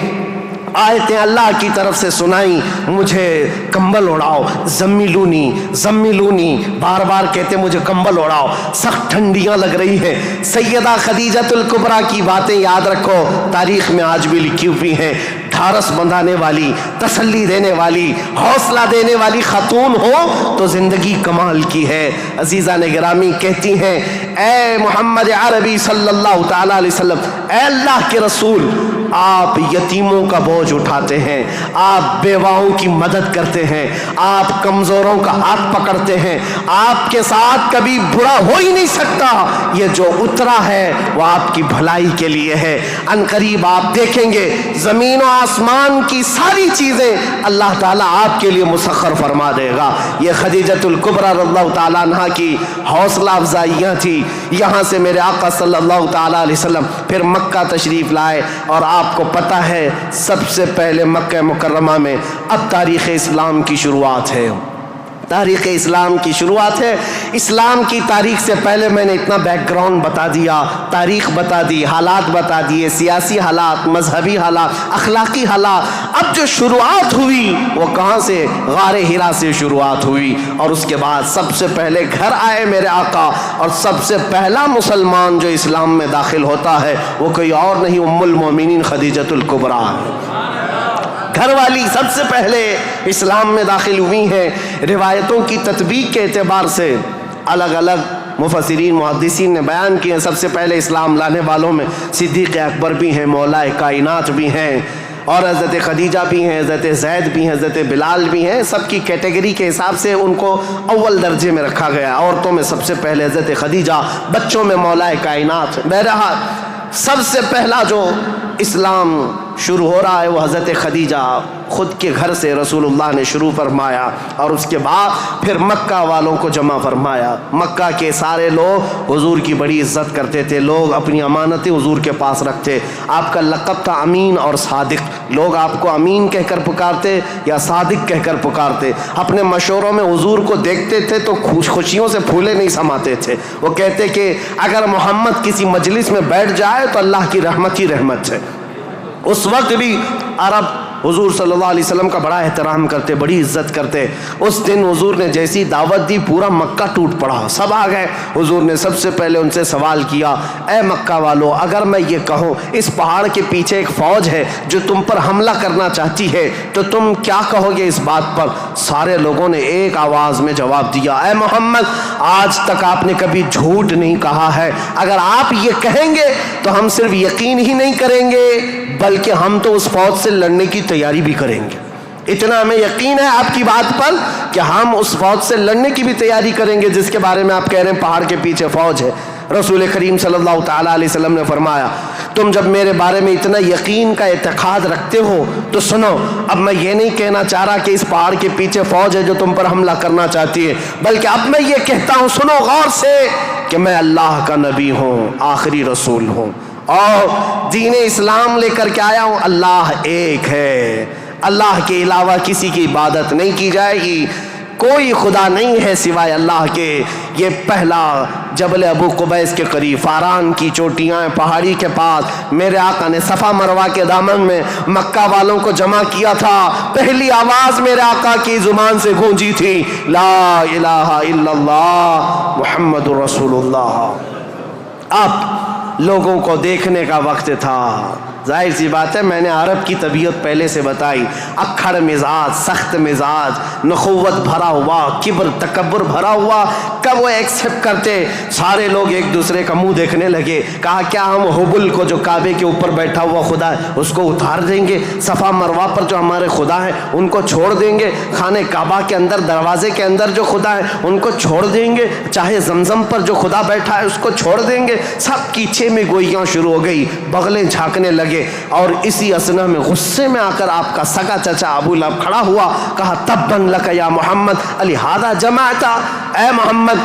آیتیں اللہ کی طرف سے سنائی، مجھے کمبل اڑاؤ، زمیلونی زمیلونی، بار بار کہتے مجھے کمبل اڑاؤ، سخت ٹھنڈیاں لگ رہی ہیں. سیدہ خدیجۃ الکبریٰ کی باتیں یاد رکھو، تاریخ میں آج بھی لکھی ہوئی ہیں. ڈھارس بندھانے والی، تسلی دینے والی، حوصلہ دینے والی خاتون ہو تو زندگی کمال کی ہے. عزیزان گرامی کہتی ہیں اے محمد عربی صلی اللہ تعالیٰ علیہ وسلم، اے اللہ کے رسول، آپ یتیموں کا بوجھ اٹھاتے ہیں، آپ بیواؤں کی مدد کرتے ہیں، آپ کمزوروں کا ہاتھ پکڑتے ہیں، آپ کے ساتھ کبھی برا ہو ہی نہیں سکتا. یہ جو اترا ہے وہ آپ کی بھلائی کے لیے ہے. ان قریب آپ دیکھیں گے زمین و آسمان کی ساری چیزیں اللہ تعالیٰ آپ کے لیے مسخر فرما دے گا. یہ خدیجۃ الکبریٰ رضی اللہ تعالیٰ عنہ کی حوصلہ افزائیاں تھی. یہاں سے میرے آقا صلی اللہ تعالیٰ علیہ وسلم پھر مکہ تشریف لائے، اور آپ کو پتہ ہے سب سے پہلے مکہ مکرمہ میں اب تاریخ اسلام کی شروعات ہے. تاریخ اسلام کی شروعات ہے. اسلام کی تاریخ سے پہلے میں نے اتنا بیک گراؤنڈ بتا دیا، تاریخ بتا دی، حالات بتا دیے، سیاسی حالات، مذہبی حالات، اخلاقی حالات. اب جو شروعات ہوئی وہ کہاں سے؟ غار حرا سے شروعات ہوئی. اور اس کے بعد سب سے پہلے گھر آئے میرے آقا، اور سب سے پہلا مسلمان جو اسلام میں داخل ہوتا ہے وہ کوئی اور نہیں، ام المومنین خدیجۃ الکبریٰ. گھر والی سب سے پہلے اسلام میں داخل ہوئی ہیں. روایتوں کی تطبیق کے اعتبار سے الگ الگ مفسرین محدثین نے بیان کیے ہیں. سب سے پہلے اسلام لانے والوں میں صدیق اکبر بھی ہیں، مولا کائنات بھی ہیں، اور حضرت خدیجہ بھی ہیں، حضرت زید بھی ہیں، حضرت بلال بھی ہیں. سب کی کیٹیگری کے حساب سے ان کو اول درجے میں رکھا گیا. عورتوں میں سب سے پہلے حضرت خدیجہ، بچوں میں مولا کائنات. بہرحال سب سے پہلا جو اسلام شروع ہو رہا ہے وہ حضرت خدیجہ خود کے گھر سے رسول اللہ نے شروع فرمایا، اور اس کے بعد پھر مکہ والوں کو جمع فرمایا. مکہ کے سارے لوگ حضور کی بڑی عزت کرتے تھے، لوگ اپنی امانتیں حضور کے پاس رکھتے. آپ کا لقب تھا امین اور صادق. لوگ آپ کو امین کہہ کر پکارتے یا صادق کہہ کر پکارتے. اپنے مشوروں میں حضور کو دیکھتے تھے تو خوشیوں سے پھولے نہیں سماتے تھے. وہ کہتے کہ اگر محمد کسی مجلس میں بیٹھ جائے تو اللہ کی رحمت ہی رحمت ہے. اس وقت بھی عرب حضور صلی اللہ علیہ وسلم کا بڑا احترام کرتے، بڑی عزت کرتے. اس دن حضور نے جیسی دعوت دی پورا مکہ ٹوٹ پڑا، سب آ گئے. حضور نے سب سے پہلے ان سے سوال کیا، اے مکہ والو، اگر میں یہ کہوں اس پہاڑ کے پیچھے ایک فوج ہے جو تم پر حملہ کرنا چاہتی ہے تو تم کیا کہو گے اس بات پر؟ سارے لوگوں نے ایک آواز میں جواب دیا، اے محمد، آج تک آپ نے کبھی جھوٹ نہیں کہا ہے. اگر آپ یہ کہیں گے تو ہم صرف یقین ہی نہیں کریں گے بلکہ ہم تو اس فوج سے لڑنے کی تیاری بھی کریں گے. اتنا ہمیں یقین ہے آپ کی بات پر کہ ہم اس فوج سے لڑنے کی بھی تیاری کریں گے جس کے بارے میں آپ کہہ رہے ہیں پہاڑ کے پیچھے فوج ہے. رسول کریم صلی اللہ تعالیٰ علیہ وسلم نے فرمایا، تم جب میرے بارے میں اتنا یقین کا اعتقاد رکھتے ہو تو سنو، اب میں یہ نہیں کہنا چاہ رہا کہ اس پہاڑ کے پیچھے فوج ہے جو تم پر حملہ کرنا چاہتی ہے، بلکہ اب میں یہ کہتا ہوں، سنو غور سے، کہ میں اللہ کا نبی ہوں، آخری رسول ہوں، اور دین اسلام لے کر کے آیا ہوں. اللہ ایک ہے، اللہ کے علاوہ کسی کی عبادت نہیں کی جائے گی. کوئی خدا نہیں ہے سوائے اللہ کے۔ یہ پہلا جبل ابو قبیس کے قریب فاران کی چوٹیاں پہاڑی کے پاس میرے آقا نے صفا مروہ کے دامن میں مکہ والوں کو جمع کیا تھا۔ پہلی آواز میرے آقا کی زبان سے گونجی تھی، لا الہ الا اللہ محمد رسول اللہ۔ اب لوگوں کو دیکھنے کا وقت تھا۔ ظاہر سی بات ہے، میں نے عرب کی طبیعت پہلے سے بتائی، اکھڑ مزاج، سخت مزاج، نخوت بھرا ہوا، کبر تکبر بھرا ہوا۔ کب وہ ایکسپٹ کرتے؟ سارے لوگ ایک دوسرے کا منہ دیکھنے لگے۔ کہا کیا ہم حبل کو جو کعبے کے اوپر بیٹھا ہوا خدا ہے اس کو اتار دیں گے؟ صفا مروہ پر جو ہمارے خدا ہیں ان کو چھوڑ دیں گے؟ خانہ کعبہ کے اندر دروازے کے اندر جو خدا ہے ان کو چھوڑ دیں گے؟ چاہے زمزم پر جو خدا بیٹھا ہے اس کو چھوڑ دیں گے؟ سب کی چھ میں گوئیاں شروع ہو گئی، بغلیں جھانکنے لگے۔ اور اسی اثنا میں غصے میں آ کر آپ کا سگا چچا ابو لہب کھڑا ہوا، کہا تبن لک یا محمد لہذا جمعتا، اے محمد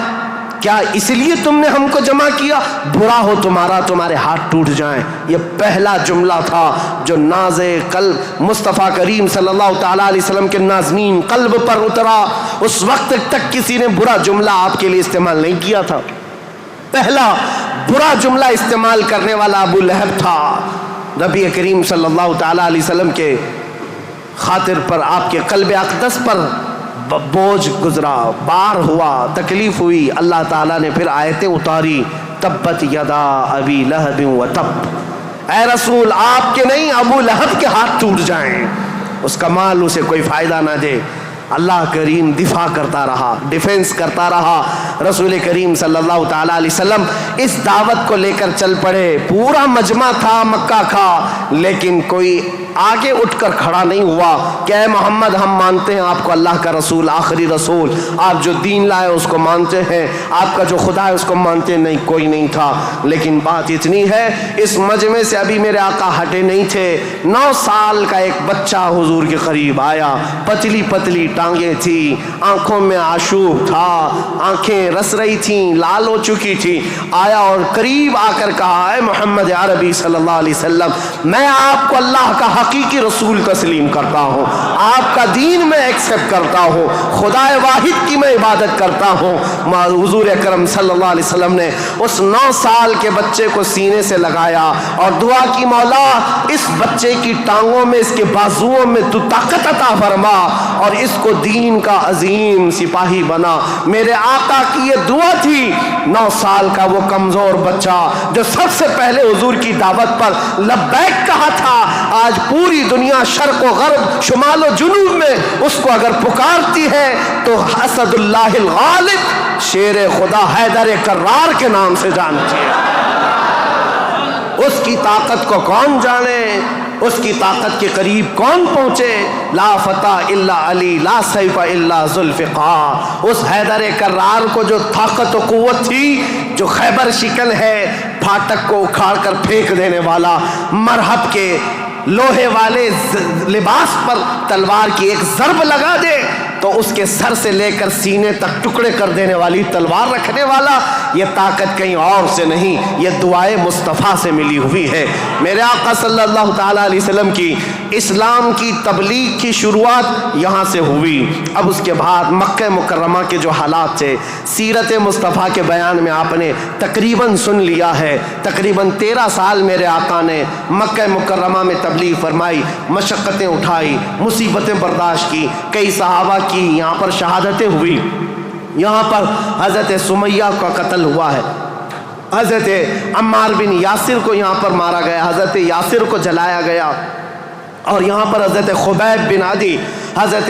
کیا اس لیے تم نے ہم کو جمع کیا؟ برا ہو تمہارا، تمہارے ہاتھ ٹوٹ جائیں۔ یہ پہلا جملہ تھا جو ناز قلب مصطفیٰ کریم صلی اللہ تعالیٰ علیہ وسلم کے نازنین قلب پر اترا۔ اس وقت تک کسی نے برا جملہ آپ کے لیے استعمال نہیں کیا تھا۔ پہلا برا جملہ استعمال کرنے والا ابو لہب تھا۔ نبی کریم صلی اللہ تعالیٰ علیہ وسلم کے خاطر پر، آپ کے قلب اقدس پر بوجھ گزرا، بار ہوا، تکلیف ہوئی۔ اللہ تعالیٰ نے پھر آیتیں اتاری، تبت یدا ابی لہب و تب، اے رسول آپ کے نہیں ابو لہب کے ہاتھ ٹوٹ جائیں، اس کا مال اسے کوئی فائدہ نہ دے۔ اللہ کریم دفاع کرتا رہا، ڈیفنس کرتا رہا۔ رسول کریم صلی اللہ تعالیٰ علیہ وسلم اس دعوت کو لے کر چل پڑے۔ پورا مجمع تھا مکہ کا، لیکن کوئی آگے اٹھ کر کھڑا نہیں ہوا کہ اے محمد ہم مانتے ہیں آپ کو اللہ کا رسول، آخری رسول، آپ جو دین لائے اس کو مانتے ہیں، آپ کا جو خدا ہے اس کو مانتے ہیں۔ نہیں، کوئی نہیں تھا۔ لیکن بات اتنی ہے، اس مجمع سے ابھی میرے آقا ہٹے نہیں تھے۔ 9 سال کا ایک بچہ حضور کے قریب آیا، پتلی پتلی ٹانگیں تھی، آنکھوں میں آشوب تھا، آنکھیں رس رہی تھیں، لال ہو چکی تھی۔ آیا اور قریب آ کر کہا، اے محمد عربی صلی اللہ علیہ وسلم، میں آپ کو اللہ کا حقیقی رسول تسلیم کرتا ہوں، آپ کا دین میں ایکسپٹ کرتا ہوں، خدا واحد کی میں عبادت کرتا ہوں۔ حضور اکرم صلی اللہ علیہ وسلم نے اس 9 سال کے بچے کو سینے سے لگایا اور دعا کی، مولا اس بچے کی ٹانگوں میں، اس کے بازوؤں میں تو طاقت عطا فرما اور اس کو دین کا عظیم سپاہی بنا۔ میرے آقا کی یہ دعا تھی۔ 9 سال کا وہ کمزور بچہ جو سب سے پہلے حضور کی دعوت پر لبیک کہا تھا، آج پوری دنیا شرق و غرب، شمال و جنوب میں اس کو اگر پکارتی ہے تو اسد اللہ الغالب، شیر خدا حیدر کرار کے نام سے جانتی ہے۔ اس کی طاقت کو کون جانے، اس کی طاقت کے قریب کون پہنچے؟ لا فتح الا علی، لا سیف الا ذوالفقار۔ اس حیدر کرار کو جو طاقت و قوت تھی، جو خیبر شکن ہے، پھاٹک کو اکھاڑ کر پھینک دینے والا، مرحب کے لوہے والے لباس پر تلوار کی ایک ضرب لگا دے تو اس کے سر سے لے کر سینے تک ٹکڑے کر دینے والی تلوار رکھنے والا، یہ طاقت کہیں اور سے نہیں، یہ دعائے مصطفیٰ سے ملی ہوئی ہے۔ میرے آقا صلی اللہ تعالیٰ علیہ وسلم کی اسلام کی تبلیغ کی شروعات یہاں سے ہوئی۔ اب اس کے بعد مکہ مکرمہ کے جو حالات تھے، سیرت مصطفیٰ کے بیان میں آپ نے تقریباً سن لیا ہے۔ تقریباً 13 سال میرے آقا نے مکہ مکرمہ میں تبلیغ فرمائی، مشقتیں اٹھائی، مصیبتیں برداشت کی، کئی صحابہ کی یہاں پر شہادتیں ہوئی۔ یہاں پر حضرت سمیہ کا قتل ہوا ہے، حضرت عمار بن یاسر کو یہاں پر مارا گیا، حضرت یاسر کو جلایا گیا، اور یہاں پر حضرت خبیب بن عدی، حضرت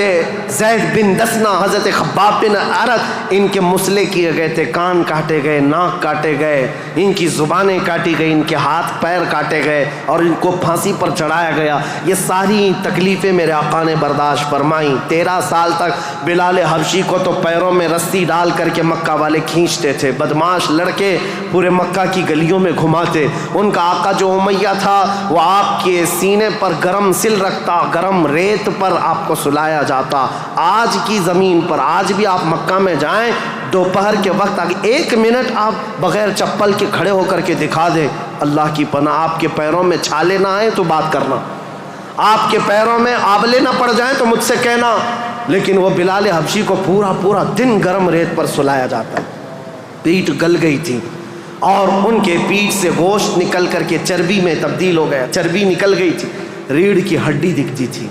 زید بن دسنا، حضرت خباب بن عرت، ان کے مسلے کیے گئے تھے، کان کاٹے گئے، ناک کاٹے گئے، ان کی زبانیں کاٹی گئی، ان کے ہاتھ پیر کاٹے گئے اور ان کو پھانسی پر چڑھایا گیا۔ یہ ساری تکلیفیں میرے آقا نے برداشت فرمائیں۔ 13 سال تک بلال حبشی کو تو پیروں میں رسی ڈال کر کے مکہ والے کھینچتے تھے، بدماش لڑکے پورے مکہ کی گلیوں میں گھماتے۔ ان کا آقا جو امیہ تھا وہ آپ کے سینے پر گرم سل رکھتا، گرم ریت پر آپ کو سلایا جاتا۔ آج کی زمین پر آج بھی آپ مکہ میں جائیں، دوپہر کے وقت 1 منٹ آپ بغیر چپل کے کھڑے ہو کر کے دکھا دیں، اللہ کی پناہ آپ کے پیروں میں چھالے نہ آئیں تو بات کرنا، آپ کے پیروں میں آبلے نہ پڑ جائیں تو مجھ سے کہنا، لیکن وہ بلال حبشی کو پورا دن گرم ریت پر سلایا جاتا. پیٹ گل گئی تھی اور ان کے پیٹ سے گوشت نکل کر کے چربی میں تبدیل ہو گیا, چربی نکل گئی تھی, ریڑھ کی ہڈی دکھتی تھی.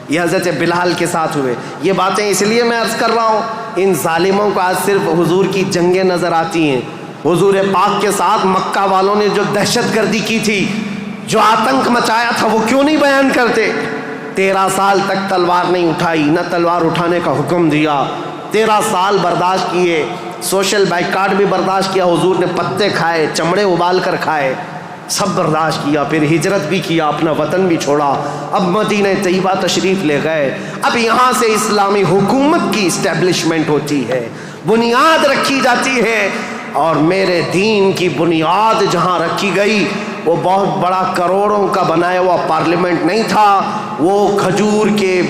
یہ حضرت بلال کے ساتھ ہوئے. یہ باتیں اس لیے میں عرض کر رہا ہوں, ان ظالموں کو آج صرف حضور کی جنگیں نظر آتی ہیں. حضور پاک کے ساتھ مکہ والوں نے جو دہشت گردی کی تھی, جو آتنک مچایا تھا, وہ کیوں نہیں بیان کرتے؟ 13 سال تک تلوار نہیں اٹھائی, نہ تلوار اٹھانے کا حکم دیا. 13 سال برداشت کیے, سوشل بائیکاٹ بھی برداشت کیا, حضور نے پتے کھائے, چمڑے ابال کر کھائے, سب برداشت کیا. پھر ہجرت بھی کیا, اپنا وطن بھی چھوڑا. اب مدینہ طیبہ تشریف لے گئے. اب یہاں سے اسلامی حکومت کی اسٹیبلشمنٹ ہوتی ہے, بنیاد رکھی جاتی ہے. اور میرے دین کی بنیاد جہاں رکھی گئی وہ بہت بڑا کروڑوں کا بنایا ہوا پارلیمنٹ نہیں تھا, وہ کھجور کے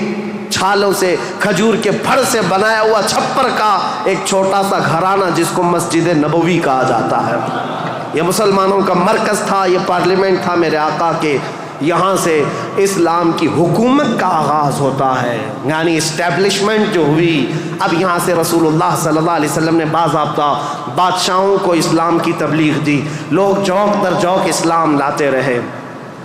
چھالوں سے, کھجور کے پھڑ سے بنایا ہوا چھپر کا ایک چھوٹا سا گھرانہ جس کو مسجد نبوی کہا جاتا ہے. یہ مسلمانوں کا مرکز تھا, یہ پارلیمنٹ تھا میرے آقا کے. یہاں سے اسلام کی حکومت کا آغاز ہوتا ہے, یعنی اسٹیبلشمنٹ جو ہوئی. اب یہاں سے رسول اللہ صلی اللہ علیہ وسلم نے باضابطہ بادشاہوں کو اسلام کی تبلیغ دی, لوگ جوک در جوک اسلام لاتے رہے.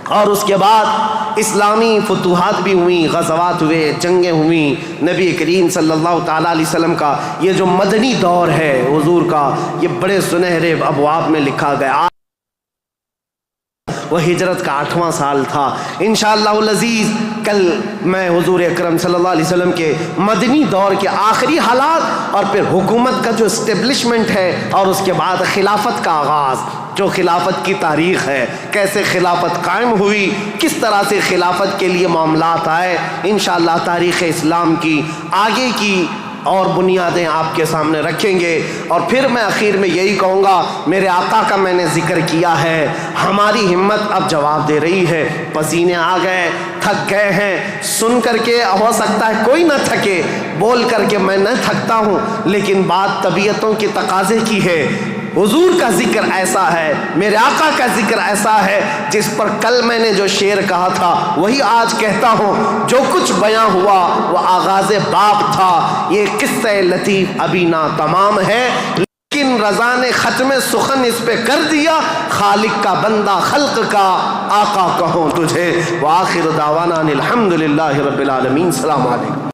اور اس کے بعد اسلامی فتوحات بھی ہوئیں, غزوات ہوئے, جنگیں ہوئیں. نبی کریم صلی اللہ تعالیٰ علیہ وسلم کا یہ جو مدنی دور ہے حضور کا, یہ بڑے سنہرے ابواب میں لکھا گیا. وہ ہجرت کا 8واں سال تھا. انشاءاللہ العزیز کل میں حضور اکرم صلی اللہ علیہ وسلم کے مدنی دور کے آخری حالات اور پھر حکومت کا جو اسٹیبلشمنٹ ہے اور اس کے بعد خلافت کا آغاز, جو خلافت کی تاریخ ہے, کیسے خلافت قائم ہوئی, کس طرح سے خلافت کے لیے معاملات آئے, انشاءاللہ تاریخ اسلام کی آگے کی اور بنیادیں آپ کے سامنے رکھیں گے. اور پھر میں آخر میں یہی کہوں گا, میرے آقا کا میں نے ذکر کیا ہے, ہماری ہمت اب جواب دے رہی ہے. پسینے آ گئے, تھک گئے ہیں, سن کر کے ہو سکتا ہے کوئی نہ تھکے, بول کر کے میں نہ تھکتا ہوں, لیکن بات طبیعتوں کے تقاضے کی ہے. حضور کا ذکر ایسا ہے, میرے آقا کا ذکر ایسا ہے, جس پر کل میں نے جو شعر کہا تھا وہی آج کہتا ہوں. جو کچھ بیاں ہوا وہ آغاز باب تھا, یہ قصہ لطیف ابھی ناتمام ہے, لیکن رضا نے ختم سخن اس پہ کر دیا. خالق کا بندہ خلق کا آقا کہوں تجھے. وآخر دعوانا الحمدللہ رب العالمین. السلام علیکم.